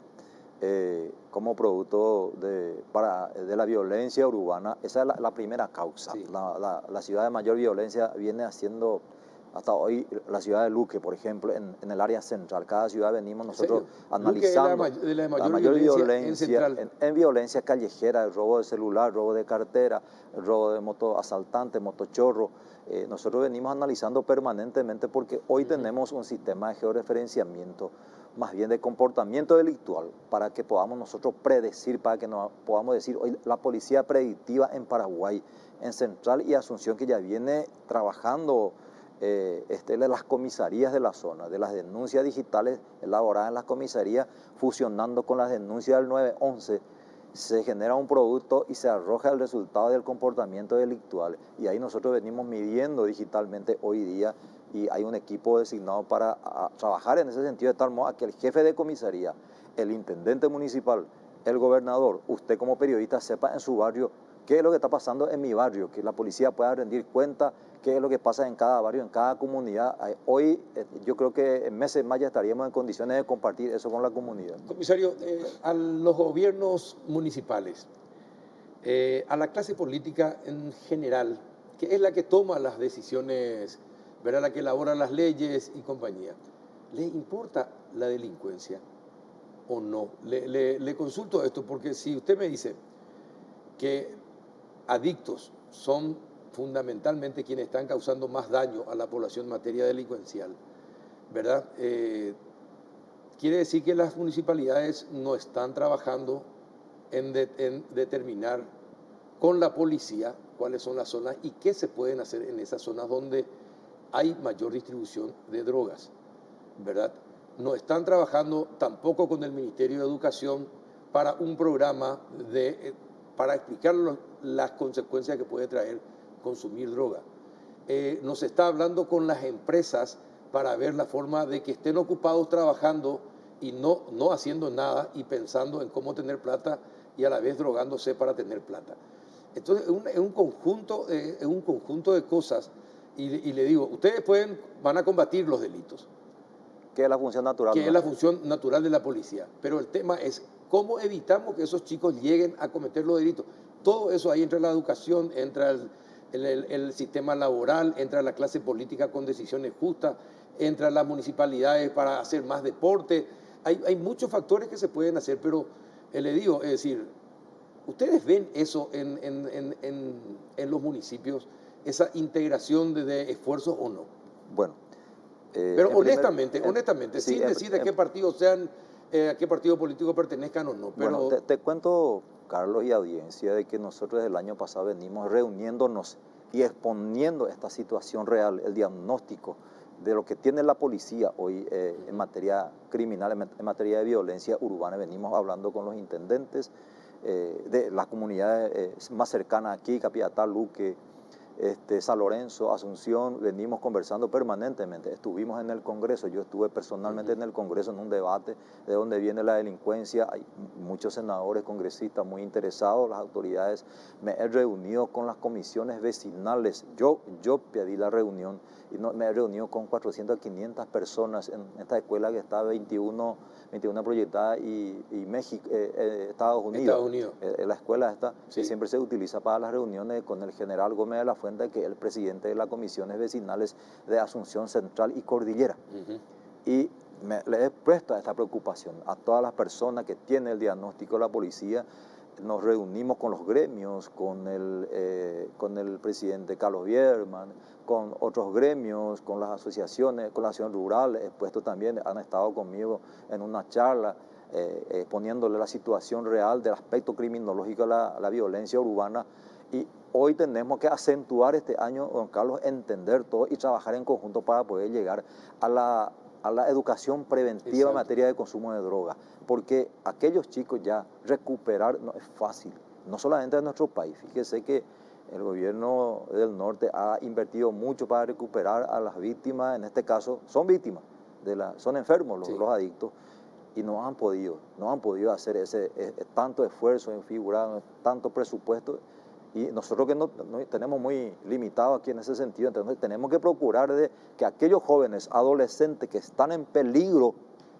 como producto de la violencia urbana, esa es la primera causa. La ciudad de mayor violencia viene haciendo hasta hoy la ciudad de Luque, por ejemplo, en el área central, cada ciudad venimos nosotros
Luque es
analizando
de la mayor violencia en central.
en violencia callejera, el robo de celular, robo de cartera, el robo de moto asaltante, motochorro. Nosotros venimos analizando permanentemente porque hoy tenemos un sistema de georreferenciamiento, más bien de comportamiento delictual, para que podamos nosotros predecir, para que nos podamos decir, hoy la policía predictiva en Paraguay, en Central y Asunción, que ya viene trabajando de las comisarías de la zona, de las denuncias digitales elaboradas en las comisarías, fusionando con las denuncias del 911, se genera un producto y se arroja el resultado del comportamiento delictual. Y ahí nosotros venimos midiendo digitalmente hoy día y hay un equipo designado para trabajar en ese sentido, de tal modo que el jefe de comisaría, el intendente municipal, el gobernador, usted como periodista sepa en su barrio qué es lo que está pasando en mi barrio, que la policía pueda rendir cuenta qué es lo que pasa en cada barrio, en cada comunidad. Hoy yo creo que en meses más ya estaríamos en condiciones de compartir eso con la comunidad.
Comisario, a los gobiernos municipales, a la clase política en general, que es la que toma las decisiones, ¿verdad?, la que elabora las leyes y compañía, ¿le importa la delincuencia o no? Le consulto esto porque si usted me dice que adictos son fundamentalmente quienes están causando más daño a la población en materia delincuencial, ¿verdad? Quiere decir que las municipalidades no están trabajando en determinar con la policía cuáles son las zonas y qué se pueden hacer en esas zonas donde hay mayor distribución de drogas, ¿verdad? No están trabajando tampoco con el Ministerio de Educación para un programa para explicar las consecuencias que puede traer consumir droga. No se está hablando con las empresas para ver la forma de que estén ocupados trabajando y no haciendo nada y pensando en cómo tener plata y a la vez drogándose para tener plata. Entonces es un conjunto de cosas y le digo, ustedes van a combatir los delitos.
Que es la función natural.
Que es la función natural de la policía. Pero el tema es cómo evitamos que esos chicos lleguen a cometer los delitos. Todo eso ahí entra la educación, entra el sistema laboral, entra la clase política con decisiones justas, entra las municipalidades para hacer más deporte. Hay muchos factores que se pueden hacer, pero le digo, es decir, ¿ustedes ven eso en los municipios, esa integración de esfuerzos o no?
Bueno.
Pero honestamente,
sí,
sin decir a qué partido sean, a qué partido político pertenezcan o no. Pero
bueno, te cuento, Carlos y audiencia, de que nosotros desde el año pasado venimos reuniéndonos y exponiendo esta situación real, el diagnóstico de lo que tiene la policía hoy en materia criminal, en materia de violencia urbana. Venimos hablando con los intendentes de las comunidades más cercanas aquí, Capiatá, Luque, San Lorenzo, Asunción. Venimos conversando permanentemente. Estuvimos en el Congreso, yo estuve personalmente en el Congreso en un debate de dónde viene la delincuencia. Hay muchos senadores, congresistas muy interesados, las autoridades. Me he reunido con las comisiones vecinales. Yo pedí la reunión y me he reunido con 400 a 500 personas en esta escuela que está 21 proyectada y México, Estados Unidos. La escuela esta, sí, que siempre se utiliza para las reuniones con el general Gómez de la Fuente, que es el presidente de las comisiones vecinales de Asunción Central y Cordillera. Y le he puesto a esta preocupación a todas las personas que tienen el diagnóstico de la policía. Nos reunimos con los gremios, con el presidente Carlos Bierman, con otros gremios, con las asociaciones, con la acción rural. He puesto también, han estado conmigo en una charla poniéndole la situación real del aspecto criminológico de la violencia urbana. Y hoy tenemos que acentuar este año, don Carlos, entender todo y trabajar en conjunto para poder llegar a la educación preventiva. Exacto. En materia de consumo de droga, porque aquellos chicos ya recuperar no es fácil, no solamente en nuestro país. Fíjese que el gobierno del norte ha invertido mucho para recuperar a las víctimas. En este caso son víctimas, son enfermos los adictos, y no han podido hacer tanto esfuerzo en figurar, tanto presupuesto. Y nosotros que no tenemos muy limitado aquí en ese sentido, entonces tenemos que procurar de que aquellos jóvenes, adolescentes que están en peligro,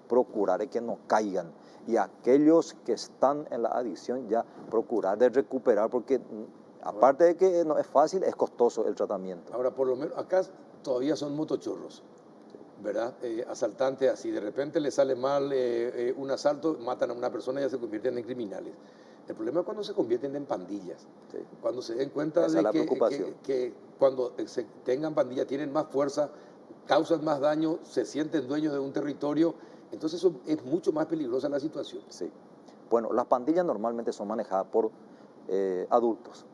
procurar que no caigan. Y aquellos que están en la adicción ya procurar de recuperar, porque aparte de que no es fácil, es costoso el tratamiento.
Ahora, por lo menos acá todavía son motochorros, ¿verdad? Asaltantes así, de repente le sale mal un asalto, matan a una persona y ya se convierten en criminales. El problema es cuando se convierten en pandillas,
Sí.
cuando se den cuenta
Esa
de
es la preocupación.
que cuando se tengan pandillas tienen más fuerza, causan más daño, se sienten dueños de un territorio, entonces eso es mucho más peligrosa la situación.
Sí. Bueno, las pandillas normalmente son manejadas por adultos.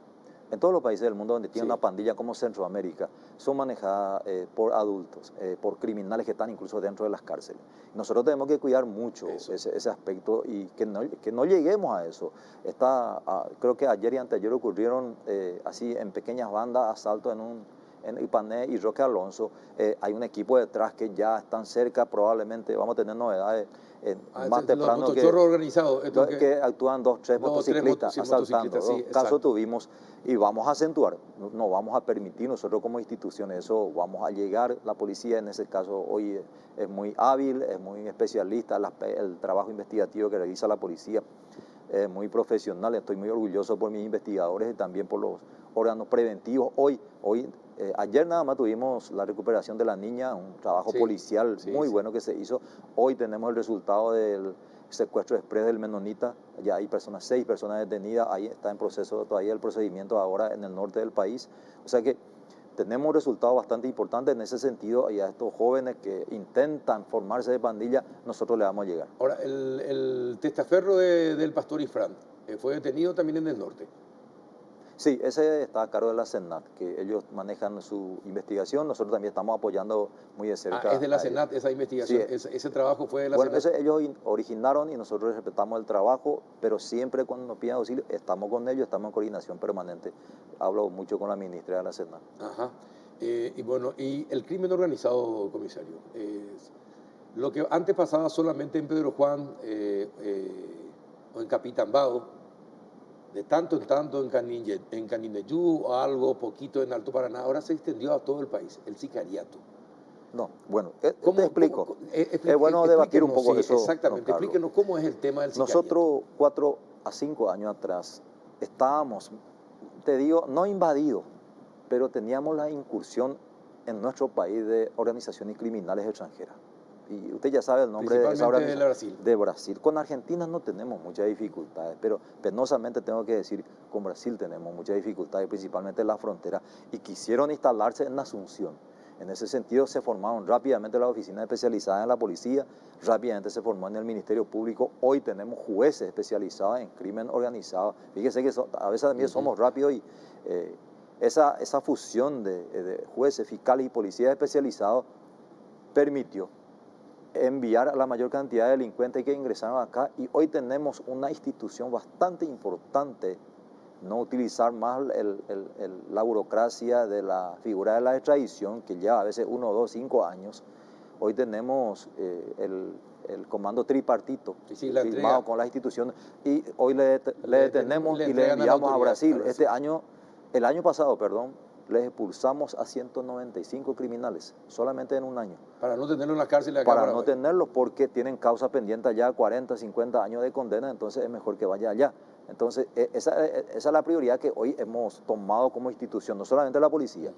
En todos los países del mundo donde tienen
Sí.
una pandilla como Centroamérica, son manejadas por adultos, por criminales que están incluso dentro de las cárceles. Nosotros tenemos que cuidar mucho ese aspecto y que no lleguemos a eso. Creo que ayer y anteayer ocurrieron así en pequeñas bandas asaltos en Ipané y Roque Alonso. Hay un equipo detrás que ya están cerca, probablemente vamos a tener novedades más temprano
Los motochorros organizados.
que actúan dos, tres motociclistas asaltando.
Sí,
Dos casos tuvimos y vamos a acentuar, no vamos a permitir nosotros como institución eso, vamos a llegar, la policía en ese caso hoy es muy hábil, es muy especialista, el trabajo investigativo que realiza la policía es muy profesional, estoy muy orgulloso por mis investigadores y también por los órganos preventivos. Ayer nada más tuvimos la recuperación de la niña, un trabajo policial muy bueno que se hizo. Hoy tenemos el resultado del secuestro express del menonita, ya hay 6 personas detenidas, ahí está en proceso todavía el procedimiento ahora en el norte del país. O sea que tenemos resultados bastante importantes en ese sentido y a estos jóvenes que intentan formarse de pandilla, nosotros le vamos a llegar.
Ahora, el testaferro del pastor Ifrán fue detenido también en el norte.
Sí, ese está a cargo de la Senat, que ellos manejan su investigación, nosotros también estamos apoyando muy de cerca.
Es de la Senat esa investigación,
Sí.
ese trabajo fue de la
Bueno,
Senat.
ellos originaron y nosotros respetamos el trabajo, pero siempre cuando nos piden auxilio, estamos con ellos, estamos en coordinación permanente. Hablo mucho con la ministra de la Senat.
Ajá. Y bueno, y el crimen organizado, comisario, lo que antes pasaba solamente en Pedro Juan o en Capitambao, de tanto en tanto en Canindeyú o algo poquito en Alto Paraná, ahora se extendió a todo el país, el sicariato.
No, bueno, te explico. Es bueno debatir un poco eso.
Exactamente, explíquenos cómo es el tema del sicariato.
Nosotros 4 a 5 años atrás estábamos, te digo, no invadidos, pero teníamos la incursión en nuestro país de organizaciones criminales extranjeras. Y usted ya sabe el nombre de esa organización. De Brasil. Con Argentina no tenemos muchas dificultades, pero penosamente tengo que decir, con Brasil tenemos muchas dificultades, principalmente en la frontera, y quisieron instalarse en Asunción. En ese sentido se formaron rápidamente las oficinas especializadas en la policía, rápidamente se formó en el Ministerio Público, hoy tenemos jueces especializados en crimen organizado. Fíjese que a veces también somos rápidos y esa fusión de jueces, fiscales y policías especializados permitió enviar a la mayor cantidad de delincuentes que ingresaron acá y hoy tenemos una institución bastante importante, no utilizar más la burocracia de la figura de la extradición que lleva a veces 1, 2, 5 años. Hoy tenemos el comando tripartito firmado con la institución y hoy le detenemos y le enviamos a Brasil. El año pasado, les expulsamos a 195 criminales, solamente en un año.
Para no tenerlos en las cárceles acá.
Para no tenerlos porque tienen causa pendiente allá, 40, 50 años de condena, entonces es mejor que vaya allá. Entonces, esa es la prioridad que hoy hemos tomado como institución, no solamente la policía,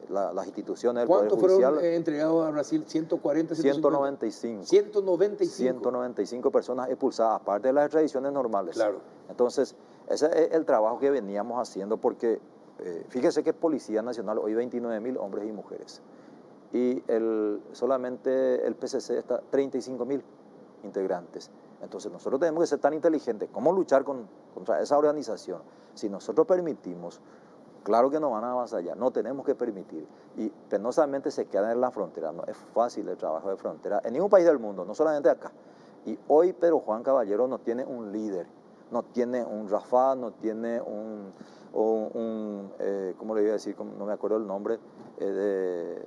las instituciones del Poder Judicial.
¿Cuántos fueron entregados a Brasil? 140,
195. 195 personas expulsadas, aparte de las extradiciones normales.
Claro.
Entonces, ese es el trabajo que veníamos haciendo porque, fíjese que es Policía Nacional, hoy 29.000 hombres y mujeres. Y solamente el PCC está 35.000 integrantes. Entonces nosotros tenemos que ser tan inteligentes. ¿Cómo luchar contra esa organización? Si nosotros permitimos, claro que nos van a avasallar, no tenemos que permitir. Y penosamente se quedan en la frontera, no es fácil el trabajo de frontera en ningún país del mundo, no solamente acá. Y hoy Pedro Juan Caballero no tiene un líder, no tiene un Rafa, no tiene ¿cómo le iba a decir? No me acuerdo el nombre, de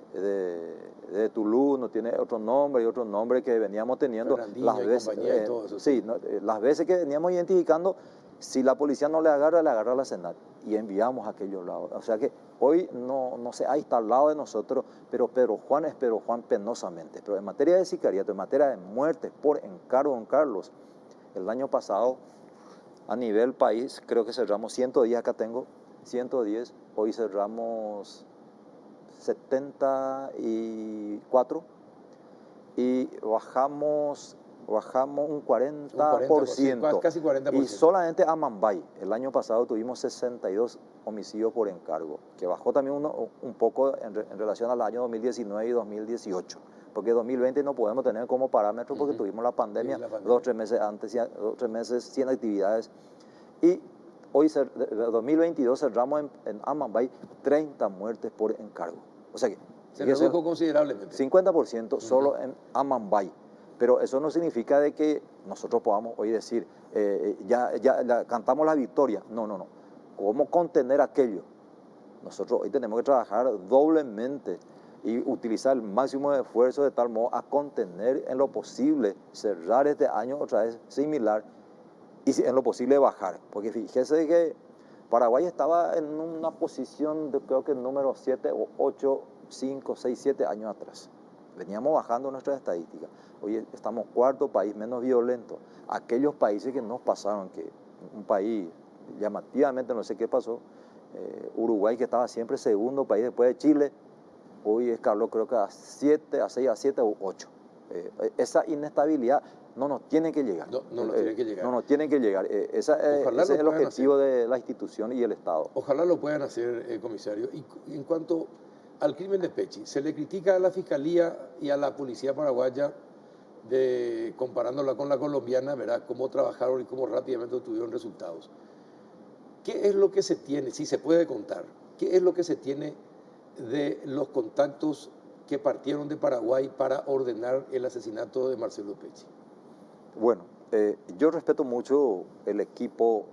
Toulouse, no tiene otro nombre y otro nombre que veníamos teniendo las veces.
Y todo eso,
sí, las veces que veníamos identificando, si la policía no le agarra a la Senat y enviamos a aquellos lados. O sea que hoy no se ha instalado de nosotros, pero Pedro Juan es Pedro Juan penosamente. Pero en materia de sicariato, en materia de muertes por encargo, don Carlos, el año pasado, a nivel país, creo que cerramos 110, acá tengo 110, hoy cerramos 74 y bajamos un 40%.
Casi 40%.
Y solamente a Mambay, el año pasado tuvimos 62 homicidios por encargo, que bajó también un poco en relación al año 2019 y 2018, porque 2020 no podemos tener como parámetro porque tuvimos la pandemia, 2 o 3 meses antes, 2 o 3 meses sin actividades. Y hoy, 2022, cerramos en Amambay 30 muertes por encargo. O sea que
se redujo considerablemente.
50% solo en Amambay. Pero eso no significa de que nosotros podamos hoy decir, ya cantamos la victoria. No. ¿Cómo contener aquello? Nosotros hoy tenemos que trabajar doblemente y utilizar el máximo de esfuerzo de tal modo a contener en lo posible, cerrar este año otra vez similar y en lo posible bajar. Porque fíjese que Paraguay estaba en una posición, creo que número 7 o 8, 5, 6, 7 años atrás. Veníamos bajando nuestras estadísticas. Hoy estamos cuarto país menos violento. Aquellos países que nos pasaron, que un país llamativamente, no sé qué pasó, Uruguay, que estaba siempre segundo país después de Chile, hoy escaló creo que a 6, a 7 u 8. Esa inestabilidad no nos tiene que llegar.
No nos tiene que llegar.
No nos tiene que llegar. Ese es el objetivo de la institución y el Estado.
Ojalá lo puedan hacer, comisario. Y en cuanto al crimen de Pechi, se le critica a la Fiscalía y a la Policía Paraguaya, comparándola con la colombiana, ¿verdad?, cómo trabajaron y cómo rápidamente obtuvieron resultados. ¿Qué es lo que se tiene, si se puede contar, qué es lo que se tiene de los contactos que partieron de Paraguay para ordenar el asesinato de Marcelo Pechi?
Bueno, yo respeto mucho el equipo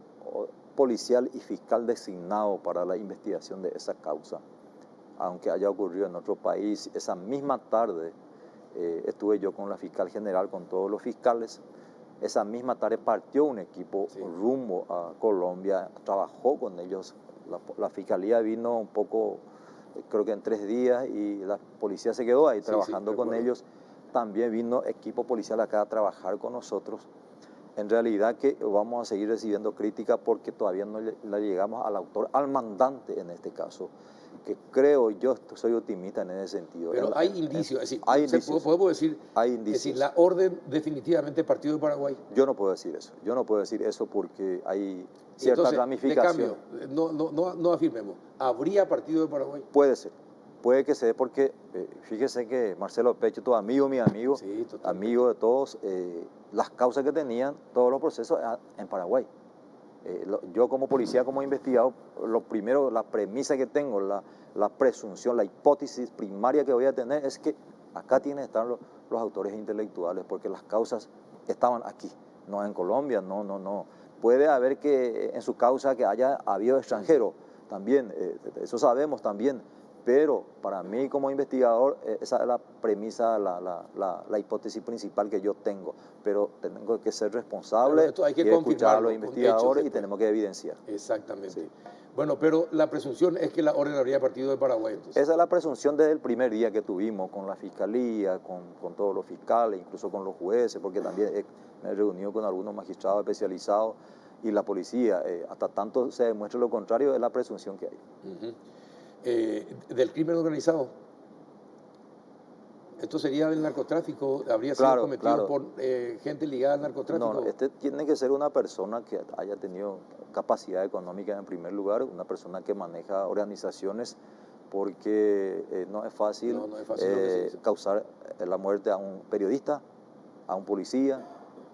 policial y fiscal designado para la investigación de esa causa, aunque haya ocurrido en otro país. Esa misma tarde estuve yo con la fiscal general, con todos los fiscales. Esa misma tarde partió un equipo rumbo a Colombia, trabajó con ellos. La fiscalía vino un poco, creo que en 3 días, y la policía se quedó ahí trabajando con ellos. También vino equipo policial acá a trabajar con nosotros. En realidad que vamos a seguir recibiendo crítica porque todavía no le llegamos al autor, al mandante en este caso, que creo, yo soy optimista en ese sentido.
Pero hay indicios, es decir,
hay indicios.
¿podemos decir,
hay indicios.
Es decir, la orden definitivamente partió de Paraguay?
Yo no puedo decir eso, porque hay cierta ramificación.
De cambio, no afirmemos, ¿habría partido de Paraguay?
Puede ser, puede que se dé porque, fíjese que Marcelo Pechi, todo amigo, mi amigo, amigo de todos, las causas que tenían, todos los procesos en Paraguay. Yo como policía, como investigador, lo primero, la premisa que tengo, la presunción, la hipótesis primaria que voy a tener es que acá tienen que estar los autores intelectuales, porque las causas estaban aquí, no en Colombia, no. Puede haber que en su causa que haya habido extranjeros, también, eso sabemos también, pero para mí como investigador esa es la premisa, la hipótesis principal que yo tengo, pero tengo que ser responsable
hay que
y escuchar a los investigadores
hechos,
y tenemos que evidenciar.
Exactamente.
Sí.
Bueno, pero la presunción es que la orden habría partido de Paraguay, entonces.
Esa es la presunción desde el primer día que tuvimos con la Fiscalía, con todos los fiscales, incluso con los jueces, porque también me he reunido con algunos magistrados especializados y la policía. Hasta tanto se demuestre lo contrario, es la presunción que hay.
Del crimen organizado. Esto sería el narcotráfico, habría sido cometido por gente ligada al narcotráfico.
No, tiene que ser una persona que haya tenido capacidad económica en primer lugar, una persona que maneja organizaciones, porque no es fácil, causar la muerte a un periodista, a un policía,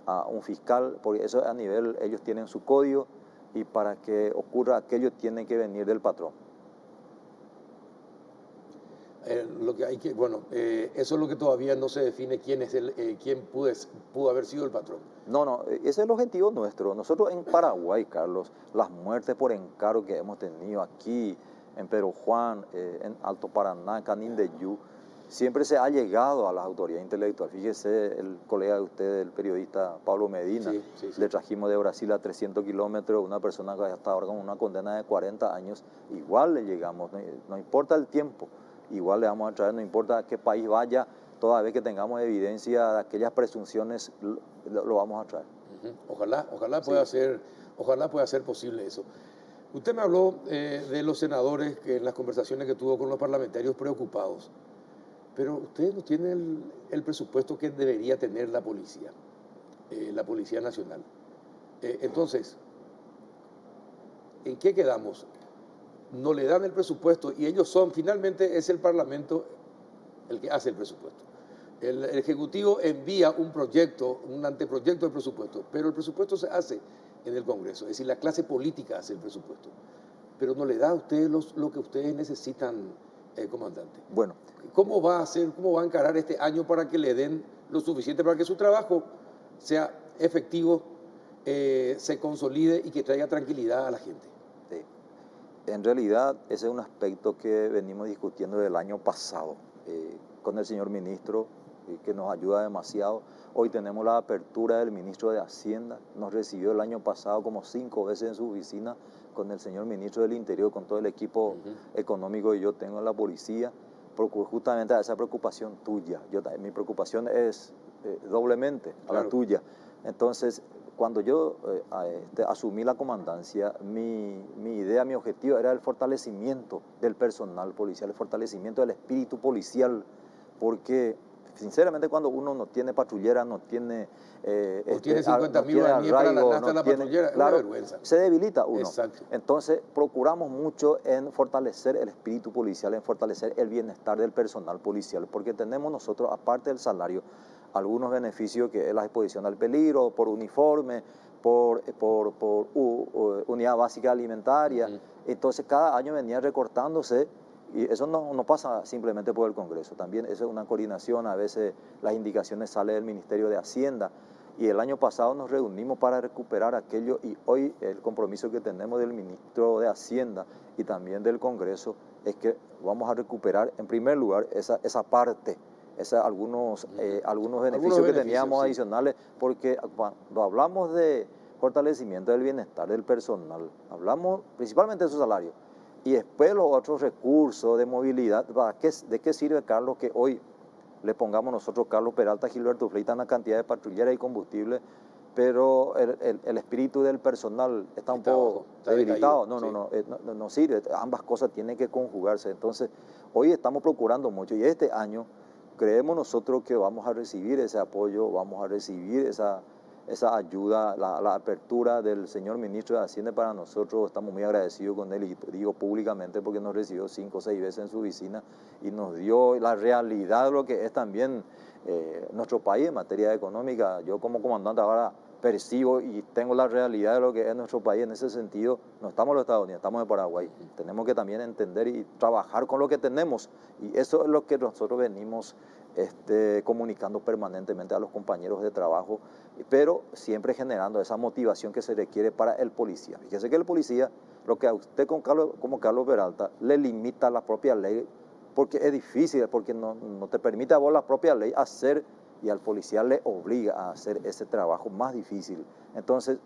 a un fiscal, porque eso a nivel, ellos tienen su código y para que ocurra aquello tiene que venir del patrón.
Lo que hay que, eso es lo que todavía no se define quién es quién pudo haber sido el patrón.
No, ese es el objetivo nuestro. Nosotros en Paraguay, Carlos, las muertes por encargo que hemos tenido aquí, en Pedro Juan, en Alto Paraná, Canindeyú, siempre se ha llegado a las autoridades intelectuales. Fíjese, el colega de usted, el periodista Pablo Medina, le trajimos de Brasil a 300 kilómetros, una persona que hasta ahora con una condena de 40 años, igual le llegamos, no importa el tiempo. Igual le vamos a traer, no importa a qué país vaya, toda vez que tengamos evidencia de aquellas presunciones, lo vamos a traer.
Ojalá pueda ser posible eso. Usted me habló de los senadores que en las conversaciones que tuvo con los parlamentarios preocupados, pero usted no tiene el presupuesto que debería tener la Policía Nacional. Entonces, ¿en qué quedamos? No le dan el presupuesto y ellos finalmente es el Parlamento el que hace el presupuesto. El Ejecutivo envía un proyecto, un anteproyecto de presupuesto, pero el presupuesto se hace en el Congreso, es decir, la clase política hace el presupuesto, pero no le da a ustedes lo que ustedes necesitan, comandante.
Bueno,
¿Cómo va a hacer, cómo va a encarar este año para que le den lo suficiente para que su trabajo sea efectivo, se consolide y que traiga tranquilidad a la gente?
sí. En realidad ese es un aspecto que venimos discutiendo del año pasado con el señor ministro, que nos ayuda demasiado. Hoy tenemos la apertura del ministro de Hacienda, nos recibió el año pasado como 5 veces en su oficina con el señor ministro del Interior, con todo el equipo económico que yo tengo en la policía, justamente a esa preocupación tuya. Mi preocupación es doblemente a la tuya. Entonces, cuando yo asumí la comandancia, mi idea, mi objetivo era el fortalecimiento del personal policial, el fortalecimiento del espíritu policial, porque sinceramente cuando uno no tiene patrullera, no tiene...
no tiene 50.000 guaraníes para la nafta de la patrullera,
claro,
es una vergüenza.
Se debilita uno.
Exacto.
Entonces procuramos mucho en fortalecer el espíritu policial, en fortalecer el bienestar del personal policial, porque tenemos nosotros, aparte del salario, algunos beneficios que es la exposición al peligro, por uniforme, por unidad básica alimentaria. Entonces cada año venía recortándose. Y eso no pasa simplemente por el Congreso, también eso es una coordinación, a veces las indicaciones salen del Ministerio de Hacienda, y el año pasado nos reunimos para recuperar aquello, y hoy el compromiso que tenemos del Ministro de Hacienda y también del Congreso es que vamos a recuperar en primer lugar esa parte, algunos beneficios que teníamos adicionales, porque cuando hablamos de fortalecimiento del bienestar del personal, hablamos principalmente de su salario. Y después los otros recursos de movilidad, ¿de qué sirve, Carlos, que hoy le pongamos nosotros, Carlos Peralta, Gilberto Freitas, una cantidad de patrulleras y combustible, pero el espíritu del personal está un poco debilitado? No sirve, ambas cosas tienen que conjugarse. Entonces, hoy estamos procurando mucho y este año creemos nosotros que vamos a recibir ese apoyo, vamos a recibir esa ayuda, la apertura del señor ministro de Hacienda. Para nosotros estamos muy agradecidos con él, y digo públicamente porque nos recibió 5 o 6 veces en su oficina y nos dio la realidad de lo que es también nuestro país en materia económica. Yo como comandante ahora percibo y tengo la realidad de lo que es nuestro país. En ese sentido, no estamos en los Estados Unidos, estamos en Paraguay. Tenemos que también entender y trabajar con lo que tenemos, y eso es lo que nosotros venimos comunicando permanentemente a los compañeros de trabajo, pero siempre generando esa motivación que se requiere para el policía. Fíjese que el policía, lo que a usted como Carlos Peralta le limita la propia ley, porque es difícil, porque no te permite a vos la propia ley hacer, y al policía le obliga a hacer ese trabajo más difícil. Entonces,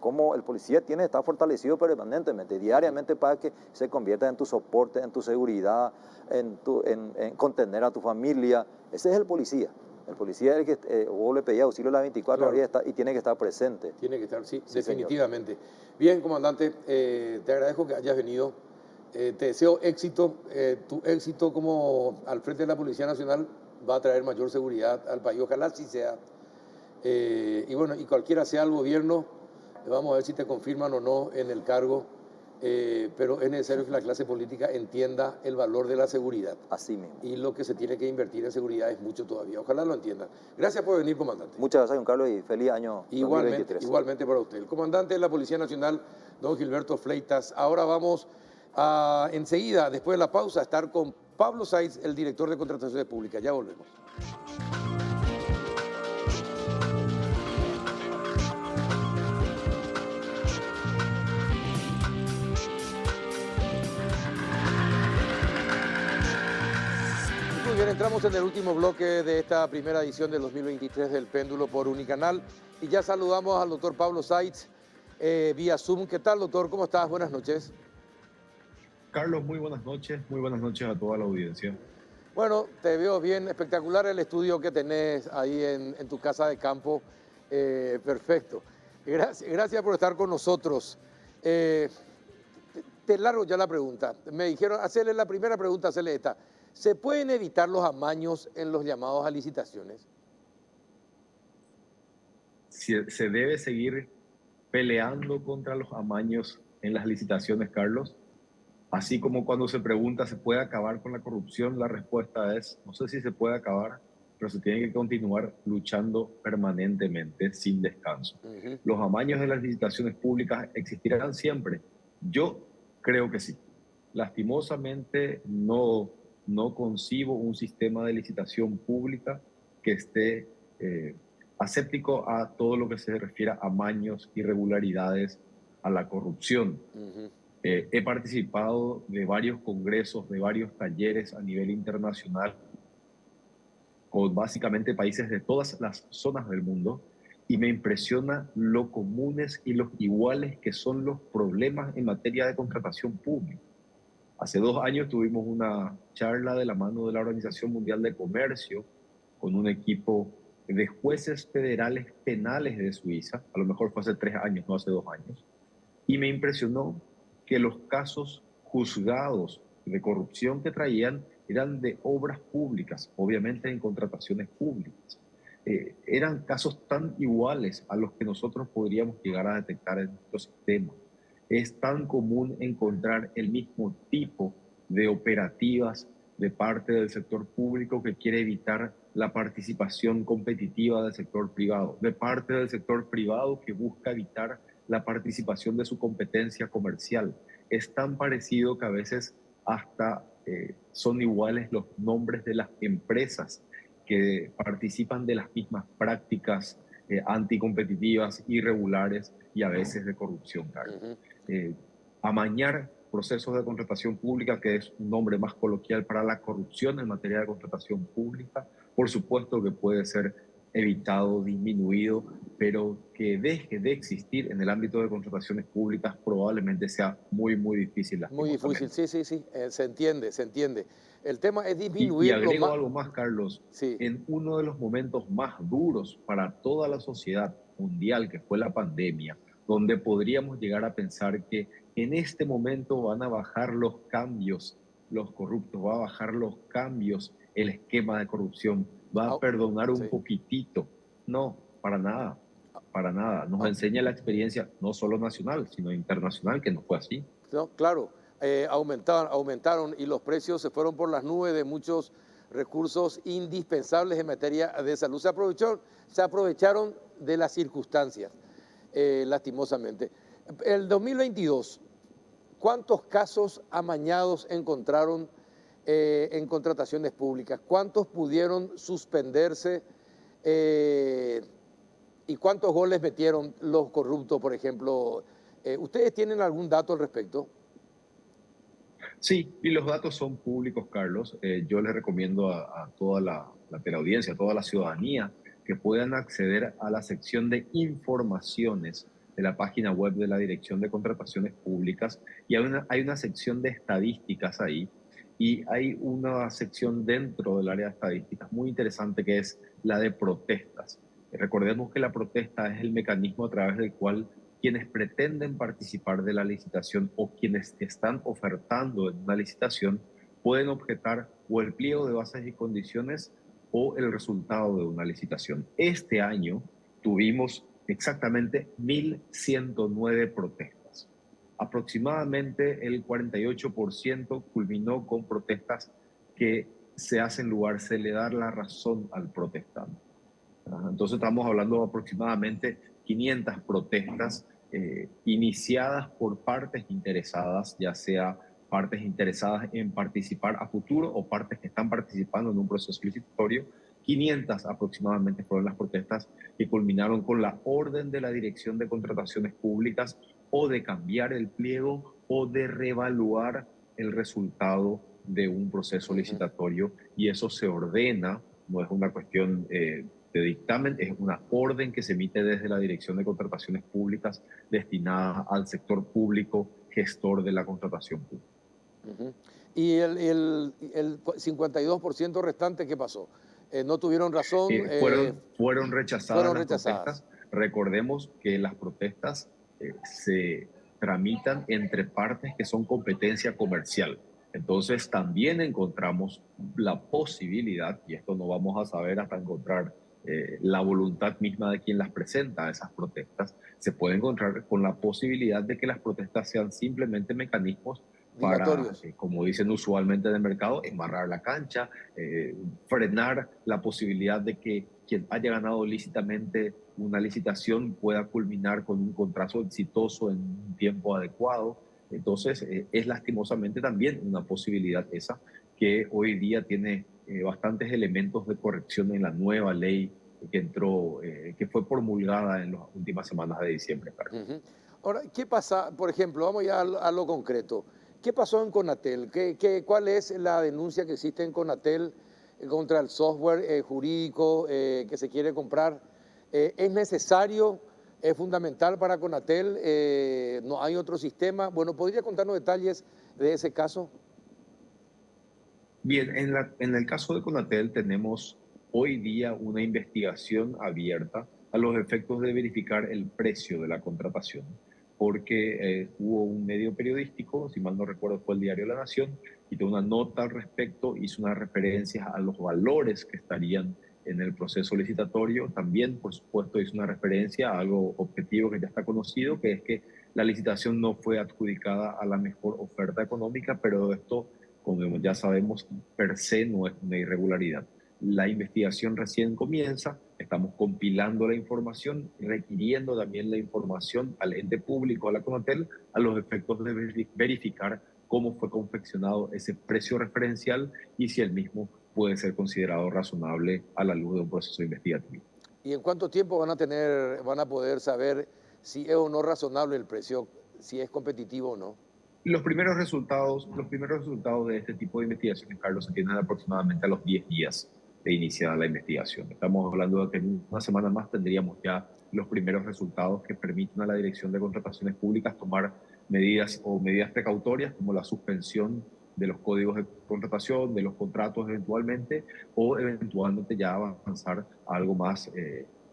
como el policía tiene que estar fortalecido permanentemente, diariamente, para que se convierta en tu soporte, en tu seguridad, en contener a tu familia. Ese es el policía. El policía es el que vos le pedías auxilio a las 24 horas y tiene que estar presente.
Tiene que estar, sí,
Sí,
definitivamente. Señor. Bien, comandante, te agradezco que hayas venido. Te deseo éxito. Tu éxito como al frente de la Policía Nacional va a traer mayor seguridad al país. Ojalá sí sea. Y bueno, y cualquiera sea el gobierno, vamos a ver si te confirman o no en el cargo, pero es necesario que la clase política entienda el valor de la seguridad.
Así mismo.
Y lo que se tiene que invertir en seguridad es mucho todavía. Ojalá lo entiendan. Gracias por venir, comandante.
Muchas gracias, don Carlos, y feliz año 2023.
Igualmente para usted. El comandante de la Policía Nacional, don Gilberto Freitas. Ahora vamos a, enseguida, después de la pausa, a estar con Pablo Sáiz, el director de Contrataciones Públicas. Ya volvemos. Muy bien, entramos en el último bloque de esta primera edición del 2023 del Péndulo por Unicanal y ya saludamos al doctor Pablo Sáiz vía Zoom. ¿Qué tal, doctor? ¿Cómo estás? Buenas noches.
Carlos, muy buenas noches a toda la audiencia.
Bueno, te veo bien, espectacular el estudio que tenés ahí en tu casa de campo, perfecto. Gracias por estar con nosotros. te largo ya la pregunta. Me dijeron, hacerle la primera pregunta, hacerle esta. ¿Se pueden evitar los amaños en los llamados a licitaciones?
Se debe seguir peleando contra los amaños en las licitaciones, Carlos. Así como cuando se pregunta, ¿se puede acabar con la corrupción? La respuesta es, no sé si se puede acabar, pero se tiene que continuar luchando permanentemente, sin descanso. Los amaños de las licitaciones públicas existirán siempre. Yo creo que sí. Lastimosamente, no concibo un sistema de licitación pública que esté aséptico a todo lo que se refiere a amaños, irregularidades, a la corrupción. He participado de varios congresos, de varios talleres a nivel internacional, con básicamente países de todas las zonas del mundo, y me impresiona lo comunes y los iguales que son los problemas en materia de contratación pública. Hace 2 años tuvimos una charla de la mano de la Organización Mundial de Comercio con un equipo de jueces federales penales de Suiza, a lo mejor fue hace 3 años, no hace 2 años, y me impresionó que los casos juzgados de corrupción que traían eran de obras públicas, obviamente en contrataciones públicas. Eran casos tan iguales a los que nosotros podríamos llegar a detectar en nuestro sistema. Es tan común encontrar el mismo tipo de operativas de parte del sector público que quiere evitar la participación competitiva del sector privado, de parte del sector privado que busca evitar la participación de su competencia comercial. Es tan parecido que a veces hasta son iguales los nombres de las empresas que participan de las mismas prácticas anticompetitivas, irregulares y a veces de corrupción, Carlos. Amañar procesos de contratación pública, que es un nombre más coloquial para la corrupción en materia de contratación pública, por supuesto que puede ser evitado, disminuido, pero que deje de existir en el ámbito de contrataciones públicas probablemente sea muy, muy difícil.
Muy difícil, sí, se entiende, se entiende. El tema es disminuir...
Y agrego algo más, Carlos.
Sí.
En uno de los momentos más duros para toda la sociedad mundial, que fue la pandemia, donde podríamos llegar a pensar que en este momento van a bajar los cambios, los corruptos, va a bajar los cambios, el esquema de corrupción, va a perdonar un poquitito. No, para nada, para nada. Nos enseña la experiencia no solo nacional, sino internacional, que no fue así.
No, claro, aumentaron y los precios se fueron por las nubes de muchos recursos indispensables en materia de salud. Se aprovecharon de las circunstancias, lastimosamente. El 2022, ¿cuántos casos amañados encontraron en contrataciones públicas? ¿Cuántos pudieron suspenderse? ¿Y cuántos goles metieron los corruptos, por ejemplo? ¿Ustedes tienen algún dato al respecto?
Sí, y los datos son públicos, Carlos. Yo les recomiendo a toda la teleaudiencia, a toda la ciudadanía, que puedan acceder a la sección de informaciones de la página web de la Dirección de Contrataciones Públicas, y hay una sección de estadísticas ahí, y hay una sección dentro del área de estadísticas muy interesante que es la de protestas. Recordemos que la protesta es el mecanismo a través del cual quienes pretenden participar de la licitación o quienes están ofertando en una licitación pueden objetar o el pliego de bases y condiciones o el resultado de una licitación. Este año tuvimos exactamente 1.109 protestas. Aproximadamente el 48% culminó con protestas que se hacen lugar, se le da la razón al protestante. Entonces estamos hablando de aproximadamente 500 protestas iniciadas por partes interesadas, ya sea partes interesadas en participar a futuro o partes que están participando en un proceso licitatorio. 500 aproximadamente fueron las protestas que culminaron con la orden de la Dirección de Contrataciones Públicas o de cambiar el pliego o de reevaluar el resultado de un proceso licitatorio, y eso se ordena, no es una cuestión de dictamen, es una orden que se emite desde la Dirección de Contrataciones Públicas destinada al sector público gestor de la contratación pública.
¿Y el 52% restante qué pasó? ¿No tuvieron razón?
Fueron rechazadas las protestas. Recordemos que las protestas se tramitan entre partes que son competencia comercial. Entonces también encontramos la posibilidad, y esto no vamos a saber hasta encontrar la voluntad misma de quien las presenta, esas protestas, se puede encontrar con la posibilidad de que las protestas sean simplemente mecanismos para,
Dilatorios.
como dicen usualmente en el mercado, embarrar la cancha, frenar la posibilidad de que quien haya ganado lícitamente una licitación pueda culminar con un contrato exitoso en un tiempo adecuado. Entonces, es lastimosamente también una posibilidad esa que hoy día tiene bastantes elementos de corrección en la nueva ley que entró, que fue promulgada en las últimas semanas de diciembre, Carlos.
Ujú. Ahora, ¿qué pasa, por ejemplo, vamos ya a lo concreto? ¿Qué pasó en Conatel? ¿Cuál es la denuncia que existe en Conatel contra el software jurídico que se quiere comprar? ¿Es necesario? ¿Es fundamental para Conatel? ¿No hay otro sistema? Bueno, ¿podría contarnos detalles de ese caso?
Bien, en el caso de Conatel tenemos hoy día una investigación abierta a los efectos de verificar el precio de la contratación, porque hubo un medio periodístico, si mal no recuerdo fue el diario La Nación, hizo una nota al respecto, hizo una referencia a los valores que estarían en el proceso licitatorio. También, por supuesto, hizo una referencia a algo objetivo que ya está conocido, que es que la licitación no fue adjudicada a la mejor oferta económica, pero esto, como ya sabemos, per se no es una irregularidad. La investigación recién comienza, estamos compilando la información, requiriendo también la información al ente público, a la Conatel, a los efectos de verificar cómo fue confeccionado ese precio referencial y si el mismo puede ser considerado razonable a la luz de un proceso investigativo.
¿Y en cuánto tiempo van a poder saber si es o no razonable el precio, si es competitivo o no?
Los primeros resultados de este tipo de investigaciones, Carlos, se tienen aproximadamente a los 10 días de iniciada la investigación. Estamos hablando de que en una semana más tendríamos ya los primeros resultados que permiten a la Dirección de Contrataciones Públicas tomar medidas precautorias como la suspensión de los códigos de contratación, de los contratos eventualmente, o eventualmente ya avanzar a algo más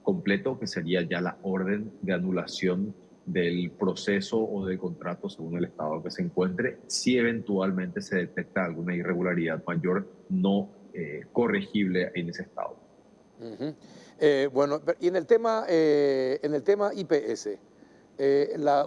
completo, que sería ya la orden de anulación del proceso o del contrato según el estado que se encuentre, si eventualmente se detecta alguna irregularidad mayor no corregible en ese estado.
Ujú. Bueno, y en el tema IPS,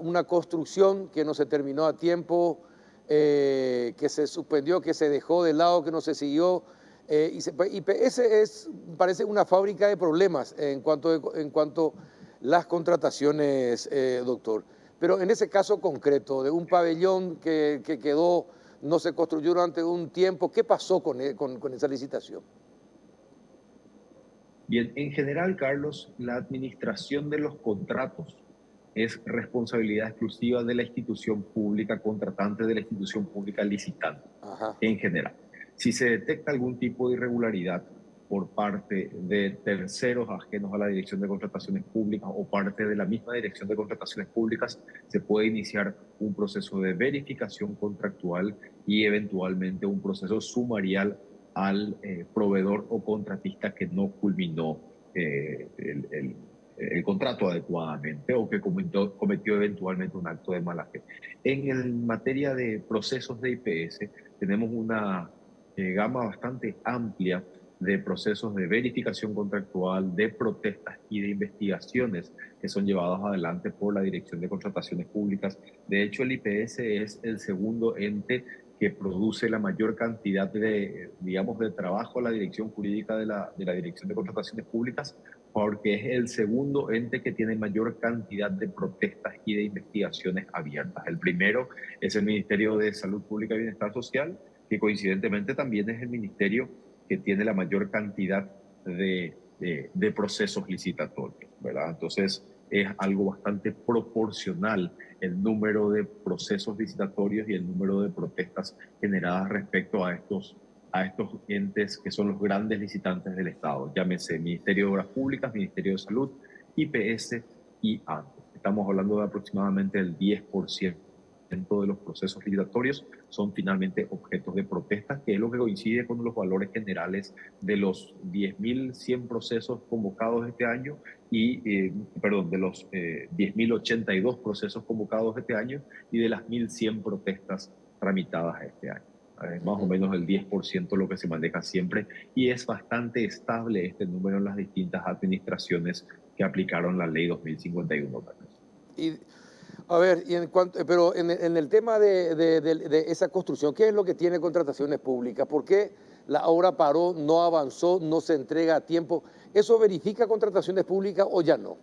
una construcción que no se terminó a tiempo, que se suspendió, que se dejó de lado, que no se siguió. IPS parece una fábrica de problemas en cuanto las contrataciones, doctor. Pero en ese caso concreto, de un pabellón que quedó, no se construyó durante un tiempo, ¿qué pasó con esa licitación?
Bien, en general, Carlos, la administración de los contratos es responsabilidad exclusiva de la institución pública contratante, de la institución pública licitante,
Ajá.
en general. Si se detecta algún tipo de irregularidad por parte de terceros ajenos a la Dirección de Contrataciones Públicas o parte de la misma Dirección de Contrataciones Públicas, se puede iniciar un proceso de verificación contractual y eventualmente un proceso sumarial al proveedor o contratista que no culminó el contrato adecuadamente o que cometió eventualmente un acto de mala fe. En materia de procesos de IPS, tenemos una gama bastante amplia de procesos de verificación contractual, de protestas y de investigaciones que son llevados adelante por la Dirección de Contrataciones Públicas. De hecho, el IPS es el segundo ente que produce la mayor cantidad de, digamos, de trabajo a la dirección jurídica de la Dirección de Contrataciones Públicas, porque es el segundo ente que tiene mayor cantidad de protestas y de investigaciones abiertas. El primero es el Ministerio de Salud Pública y Bienestar Social, que coincidentemente también es el ministerio que tiene la mayor cantidad de procesos licitatorios, ¿verdad? Entonces, es algo bastante proporcional el número de procesos licitatorios y el número de protestas generadas respecto a estos entes que son los grandes licitantes del Estado, llámese Ministerio de Obras Públicas, Ministerio de Salud, IPS y ANTE. Estamos hablando de aproximadamente el 10% de los procesos licitatorios son finalmente objetos de protesta, que es lo que coincide con los valores generales de los 10.100 procesos convocados este año de los 10.082 procesos convocados este año y de las 1.100 protestas tramitadas este año. Más o menos el 10% lo que se maneja siempre, y es bastante estable este número en las distintas administraciones que aplicaron la ley 2051.
Y, a ver, pero en el tema de esa construcción, ¿qué es lo que tiene contrataciones públicas? ¿Por qué la obra paró, no avanzó, no se entrega a tiempo? ¿Eso verifica contrataciones públicas o ya no?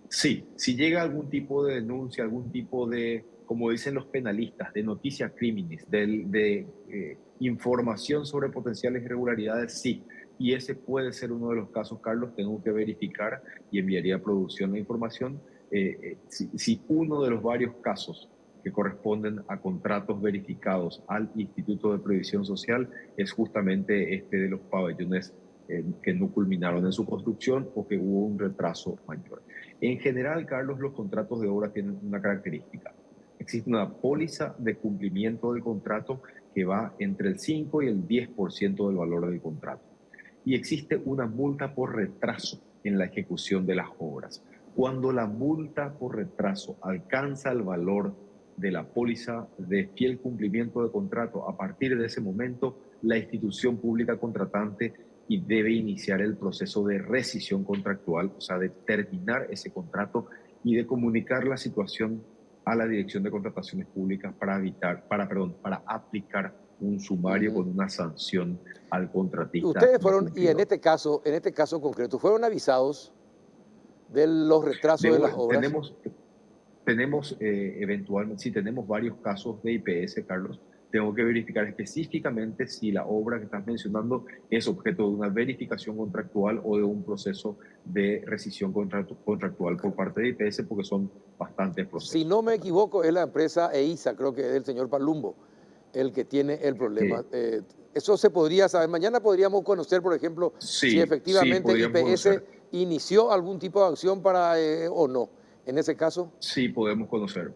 Sí, si llega algún tipo de denuncia, algún tipo de, como dicen los penalistas, de noticia criminis, de información sobre potenciales irregularidades, sí. Y ese puede ser uno de los casos, Carlos. Tengo que verificar y enviaría a producción la información. Si uno de los varios casos que corresponden a contratos verificados al Instituto de Previsión Social es justamente este de los pabellones que no culminaron en su construcción o que hubo un retraso mayor. En general, Carlos, los contratos de obra tienen una característica. Existe una póliza de cumplimiento del contrato que va entre el 5 y el 10% del valor del contrato. Y existe una multa por retraso en la ejecución de las obras. Cuando la multa por retraso alcanza el valor de la póliza de fiel cumplimiento de contrato, a partir de ese momento, la institución pública contratante debe iniciar el proceso de rescisión contractual, o sea, de terminar ese contrato y de comunicar la situación a la Dirección de Contrataciones Públicas para aplicar un sumario con una sanción al contratista.
Ustedes fueron, y en este caso concreto, ¿fueron avisados de los retrasos de las obras?
Tenemos eventualmente, sí, tenemos varios casos de IPS, Carlos. Tengo que verificar específicamente si la obra que estás mencionando es objeto de una verificación contractual o de un proceso de rescisión contractual por parte de IPS, porque son bastantes procesos.
Si no me equivoco, es la empresa EISA, creo que es del señor Palumbo, el que tiene el problema. Eso se podría saber. Mañana podríamos conocer, por ejemplo, si efectivamente IPS inició algún tipo de acción o no. En ese caso.
Sí, podemos conocer.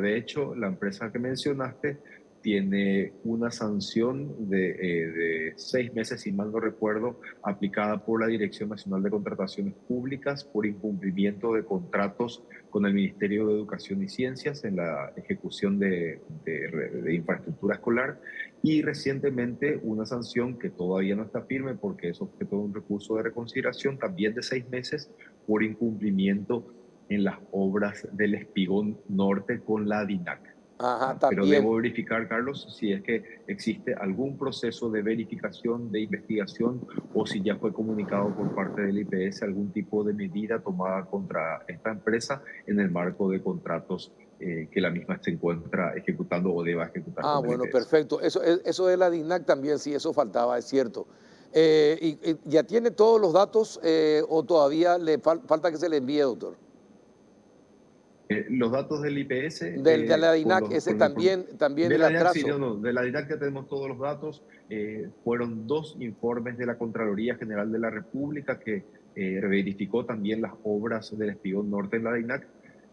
De hecho, la empresa que mencionaste tiene una sanción de 6 meses, si mal no recuerdo, aplicada por la Dirección Nacional de Contrataciones Públicas por incumplimiento de contratos con el Ministerio de Educación y Ciencias en la ejecución de infraestructura escolar, y recientemente una sanción que todavía no está firme porque es objeto de un recurso de reconsideración, también de 6 meses, por incumplimiento en las obras del Espigón Norte con la DINAC.
Ajá,
pero debo verificar, Carlos, si es que existe algún proceso de verificación, de investigación, o si ya fue comunicado por parte del IPS algún tipo de medida tomada contra esta empresa en el marco de contratos que la misma se encuentra ejecutando o deba ejecutar.
Bueno, perfecto. Eso de la DINAC también, sí, eso faltaba, es cierto. ¿Y ya tiene todos los datos o todavía le falta que se le envíe, doctor?
Los datos del IPS.
De la DINAC, también
de
el
la
atraso.
DINAC, sí, de la DINAC ya tenemos todos los datos. Fueron 2 informes de la Contraloría General de la República que verificó también las obras del Espigón Norte en la DINAC,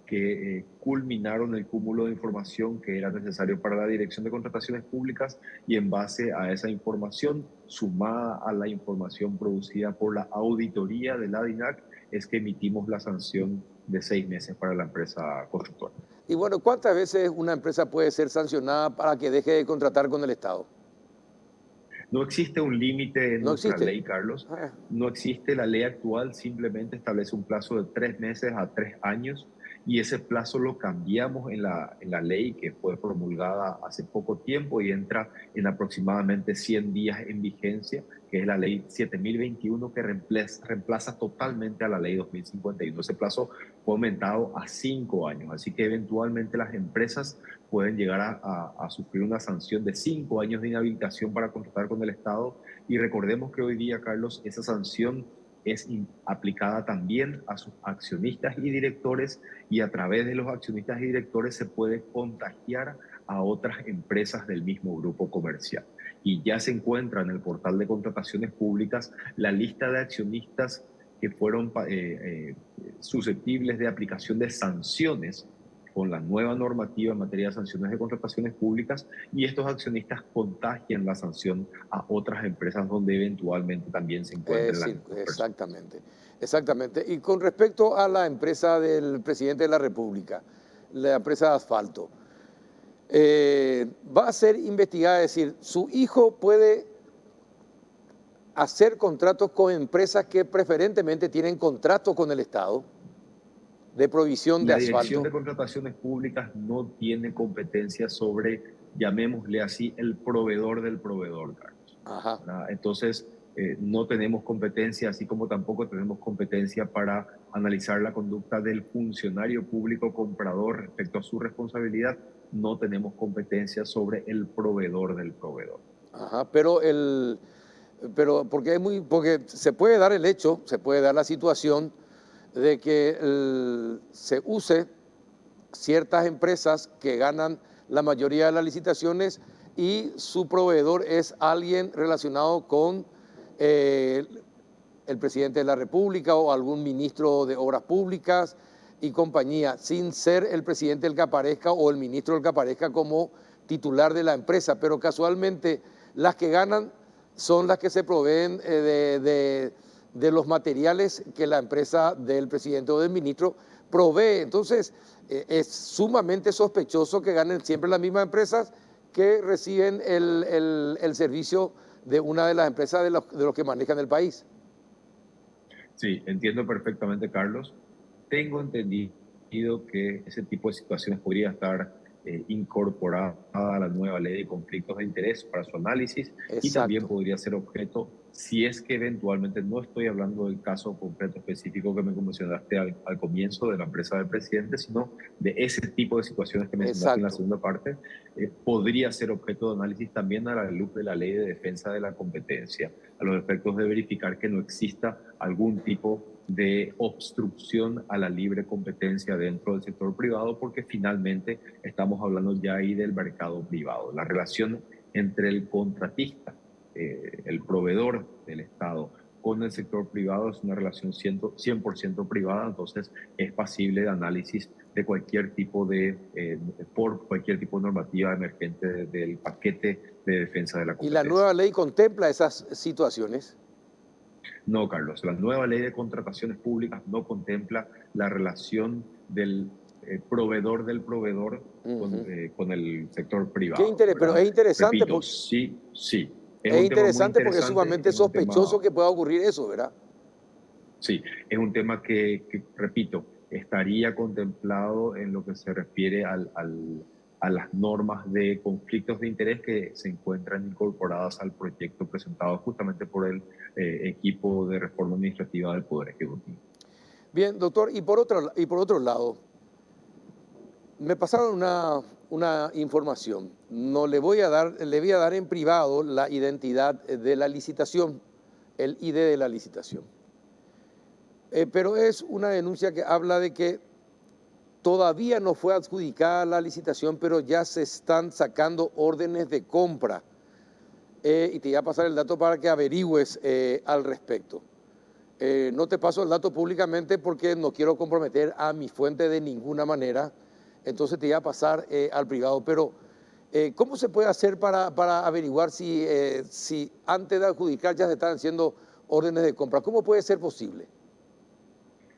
que culminaron el cúmulo de información que era necesario para la Dirección de Contrataciones Públicas, y en base a esa información, sumada a la información producida por la auditoría de la DINAC, es que emitimos la sanción de 6 meses para la empresa constructora.
Y bueno, ¿cuántas veces una empresa puede ser sancionada para que deje de contratar con el Estado?
No existe un límite en nuestra ley, Carlos. No existe. La ley actual simplemente establece un plazo de 3 meses a 3 años, y ese plazo lo cambiamos en la ley que fue promulgada hace poco tiempo y entra en aproximadamente 100 días en vigencia, que es la ley 7021, que reemplaza totalmente a la ley 2051. Ese plazo fue aumentado a 5 años, así que eventualmente las empresas pueden llegar a sufrir una sanción de 5 años de inhabilitación para contratar con el Estado. Y recordemos que hoy día, Carlos, esa sanción es aplicada también a sus accionistas y directores, y a través de los accionistas y directores se puede contagiar a otras empresas del mismo grupo comercial. Y ya se encuentra en el portal de contrataciones públicas la lista de accionistas que fueron susceptibles de aplicación de sanciones con la nueva normativa en materia de sanciones de contrataciones públicas y estos accionistas contagian la sanción a otras empresas donde eventualmente también se encuentren las
Sí,
mismas personas.
exactamente, exactamente. Y con respecto a la empresa del presidente de la República, la empresa de asfalto, va a ser investigada, es decir, su hijo puede hacer contratos con empresas que preferentemente tienen contratos con el Estado de provisión de
La Dirección
asfalto.
de Contrataciones Públicas no tiene competencia sobre, llamémosle así, el proveedor del proveedor, Carlos.
Ajá.
¿Verdad? Entonces, no tenemos competencia, así como tampoco tenemos competencia para analizar la conducta del funcionario público comprador respecto a su responsabilidad. No tenemos competencia sobre el proveedor del proveedor.
Ajá, pero porque se puede dar el hecho, se puede dar la situación de que se use ciertas empresas que ganan la mayoría de las licitaciones y su proveedor es alguien relacionado con eh, el presidente de la República o algún ministro de Obras Públicas y compañía, sin ser el presidente el que aparezca o el ministro el que aparezca como titular de la empresa, pero casualmente las que ganan son las que se proveen de los materiales que la empresa del presidente o del ministro provee. Entonces, es sumamente sospechoso que ganen siempre las mismas empresas que reciben el servicio de una de las empresas de los que manejan el país.
Sí, entiendo perfectamente, Carlos. Tengo entendido que ese tipo de situaciones podría estar incorporada a la nueva ley de conflictos de interés para su análisis y también
Exacto.
podría ser objeto, si es que eventualmente, no estoy hablando del caso concreto específico que me mencionaste al comienzo de la empresa del presidente, sino de ese tipo de situaciones que mencionaste en la
Exacto.
segunda parte, podría ser objeto de análisis también a la luz de la ley de defensa de la competencia, a los efectos de verificar que no exista algún tipo de obstrucción a la libre competencia dentro del sector privado, porque finalmente estamos hablando ya ahí del mercado privado. La relación entre el contratista, el proveedor del Estado, con el sector privado es una relación 100% privada, entonces es pasible de análisis de cualquier tipo por cualquier tipo de normativa emergente del paquete de defensa de la
¿Y la
competencia.
nueva ley contempla esas situaciones?
No, Carlos, la nueva ley de contrataciones públicas no contempla la relación del proveedor del proveedor con el sector privado,
Pero
¿verdad?
es interesante
Repito,
porque,
sí, sí. Es
es
un tema muy
interesante porque es
interesante,
sumamente
es un tema,
sospechoso que pueda ocurrir eso, ¿verdad?
sí, es un tema que, repito, estaría contemplado en lo que se refiere a las normas de conflictos de interés que se encuentran incorporadas al proyecto presentado justamente por el equipo de reforma administrativa del Poder Ejecutivo.
Bien, doctor, y por otro lado, me pasaron una información. No le voy a dar en privado la identidad de la licitación, el ID de la licitación. Pero es una denuncia que habla de que todavía no fue adjudicada la licitación, pero ya se están sacando órdenes de compra. Y te voy a pasar el dato para que averigües al respecto. No te paso el dato públicamente porque no quiero comprometer a mi fuente de ninguna manera. Entonces te voy a pasar al privado. Pero, ¿cómo se puede hacer para averiguar si antes de adjudicar ya se están haciendo órdenes de compra? ¿Cómo puede ser posible?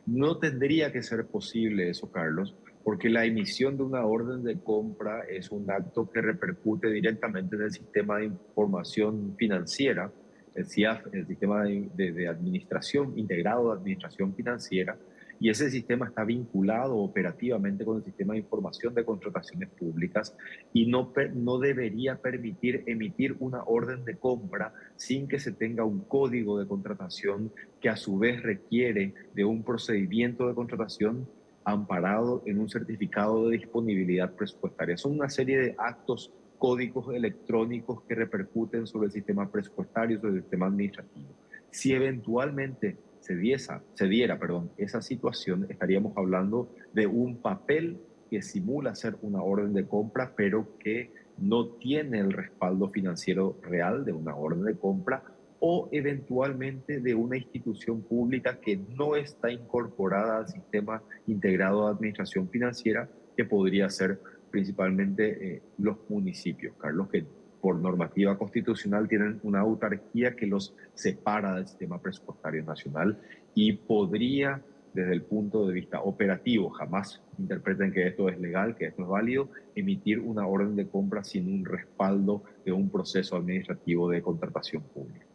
No tendría que ser posible eso, Carlos, porque la emisión de una orden de compra es un acto que repercute directamente en el sistema de información financiera, el CIAF, el sistema de administración, integrado de administración financiera, y ese sistema está vinculado operativamente con el sistema de información de contrataciones públicas y no debería permitir emitir una orden de compra sin que se tenga un código de contratación que a su vez requiere de un procedimiento de contratación amparado en un certificado de disponibilidad presupuestaria. Son una serie de actos, códigos electrónicos que repercuten sobre el sistema presupuestario, sobre el sistema administrativo. Si eventualmente se diera esa situación, estaríamos hablando de un papel que simula ser una orden de compra, pero que no tiene el respaldo financiero real de una orden de compra, o eventualmente de una institución pública que no está incorporada al sistema integrado de administración financiera, que podría ser principalmente los municipios, Carlos, que por normativa constitucional tienen una autarquía que los separa del sistema presupuestario nacional y podría, desde el punto de vista operativo, jamás interpreten que esto es legal, que esto es válido, emitir una orden de compra sin un respaldo de un proceso administrativo de contratación pública.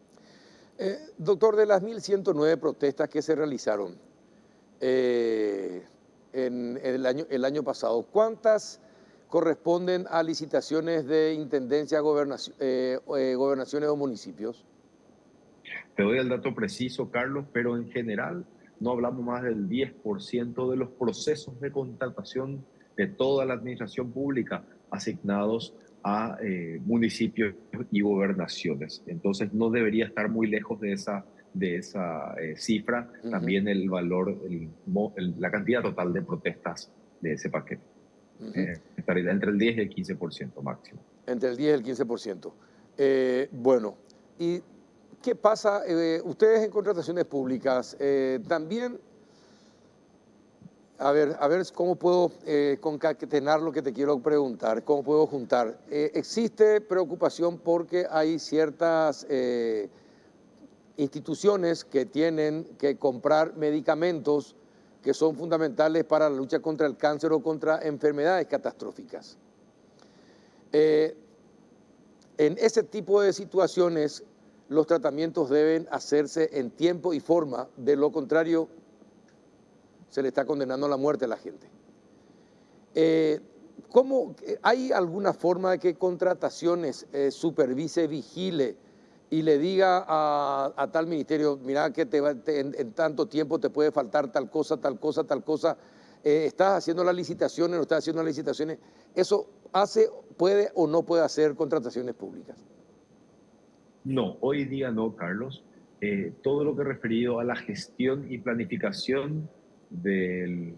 Doctor, de las 1.109 protestas que se realizaron en el año pasado, ¿cuántas corresponden a licitaciones de intendencia, gobernaciones o municipios?
Te doy el dato preciso, Carlos, pero en general no hablamos más del 10% de los procesos de contratación de toda la administración pública asignados a municipios y gobernaciones. Entonces no debería estar muy lejos de esa cifra, también el valor, la cantidad total de protestas de ese paquete. Estaría entre el 10 y el 15% máximo.
Entre el 10 y el 15%. Bueno, ¿y qué pasa? Ustedes en contrataciones públicas también, a ver cómo puedo concatenar lo que te quiero preguntar, cómo puedo juntar. ¿Existe preocupación porque hay ciertas instituciones que tienen que comprar medicamentos que son fundamentales para la lucha contra el cáncer o contra enfermedades catastróficas? En ese tipo de situaciones, los tratamientos deben hacerse en tiempo y forma, de lo contrario, se le está condenando a la muerte a la gente. ¿Hay alguna forma de que contrataciones supervise, vigile y le diga a tal ministerio, mira que en tanto tiempo te puede faltar tal cosa, tal cosa, tal cosa, estás haciendo las licitaciones, no estás haciendo las licitaciones? ¿Eso puede o no puede hacer contrataciones públicas?
No, hoy día no, Carlos. Todo lo que referido a la gestión y planificación de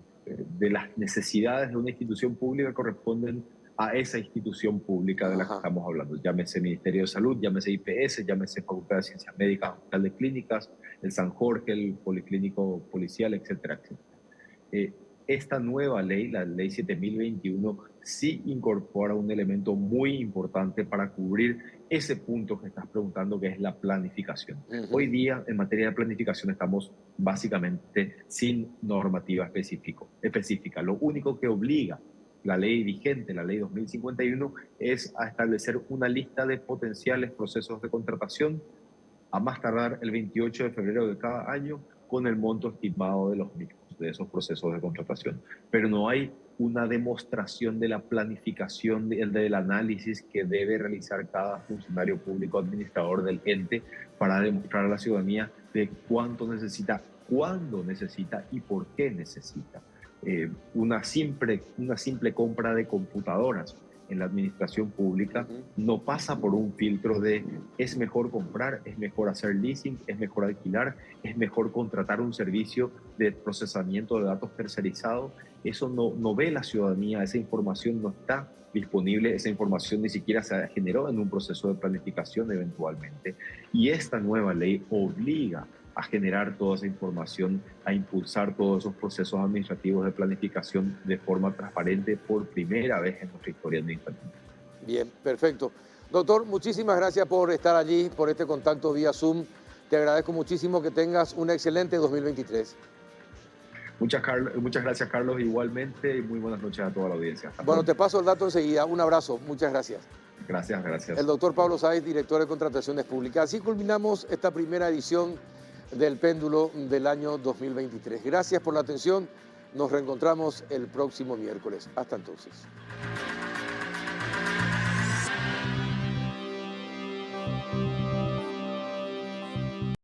las necesidades de una institución pública corresponden a esa institución pública de la que estamos hablando. Llámese Ministerio de Salud, llámese IPS, llámese Facultad de Ciencias Médicas, Hospital de Clínicas, el San Jorge, el Policlínico Policial, etcétera, etcétera. Esta nueva ley, la ley 7021, sí incorpora un elemento muy importante para cubrir ese punto que estás preguntando, que es la planificación. Hoy día, en materia de planificación, estamos básicamente sin normativa específica. Lo único que obliga la ley vigente, la ley 2051, es a establecer una lista de potenciales procesos de contratación a más tardar el 28 de febrero de cada año, con el monto estimado de los mismos, de esos procesos de contratación. Pero no hay una demostración de la planificación, del análisis que debe realizar cada funcionario público administrador del ente para demostrar a la ciudadanía de cuánto necesita, cuándo necesita y por qué necesita. Una simple compra de computadoras en la administración pública no pasa por un filtro de es mejor comprar, es mejor hacer leasing, es mejor alquilar, es mejor contratar un servicio de procesamiento de datos tercerizado. Eso no ve la ciudadanía, esa información no está disponible, esa información ni siquiera se generó en un proceso de planificación eventualmente. Y esta nueva ley obliga a generar toda esa información, a impulsar todos esos procesos administrativos de planificación de forma transparente por primera vez en nuestra historia administrativa.
Bien, perfecto. Doctor, muchísimas gracias por estar allí, por este contacto vía Zoom. Te agradezco muchísimo, que tengas un excelente 2023.
Muchas gracias, Carlos, igualmente, y muy buenas noches a toda la audiencia.
Bueno, te paso el dato enseguida. Un abrazo, muchas gracias.
Gracias.
El doctor Pablo Sáez, director de Contrataciones Públicas. Así culminamos esta primera edición del Péndulo del año 2023. Gracias por la atención. Nos reencontramos el próximo miércoles. Hasta entonces.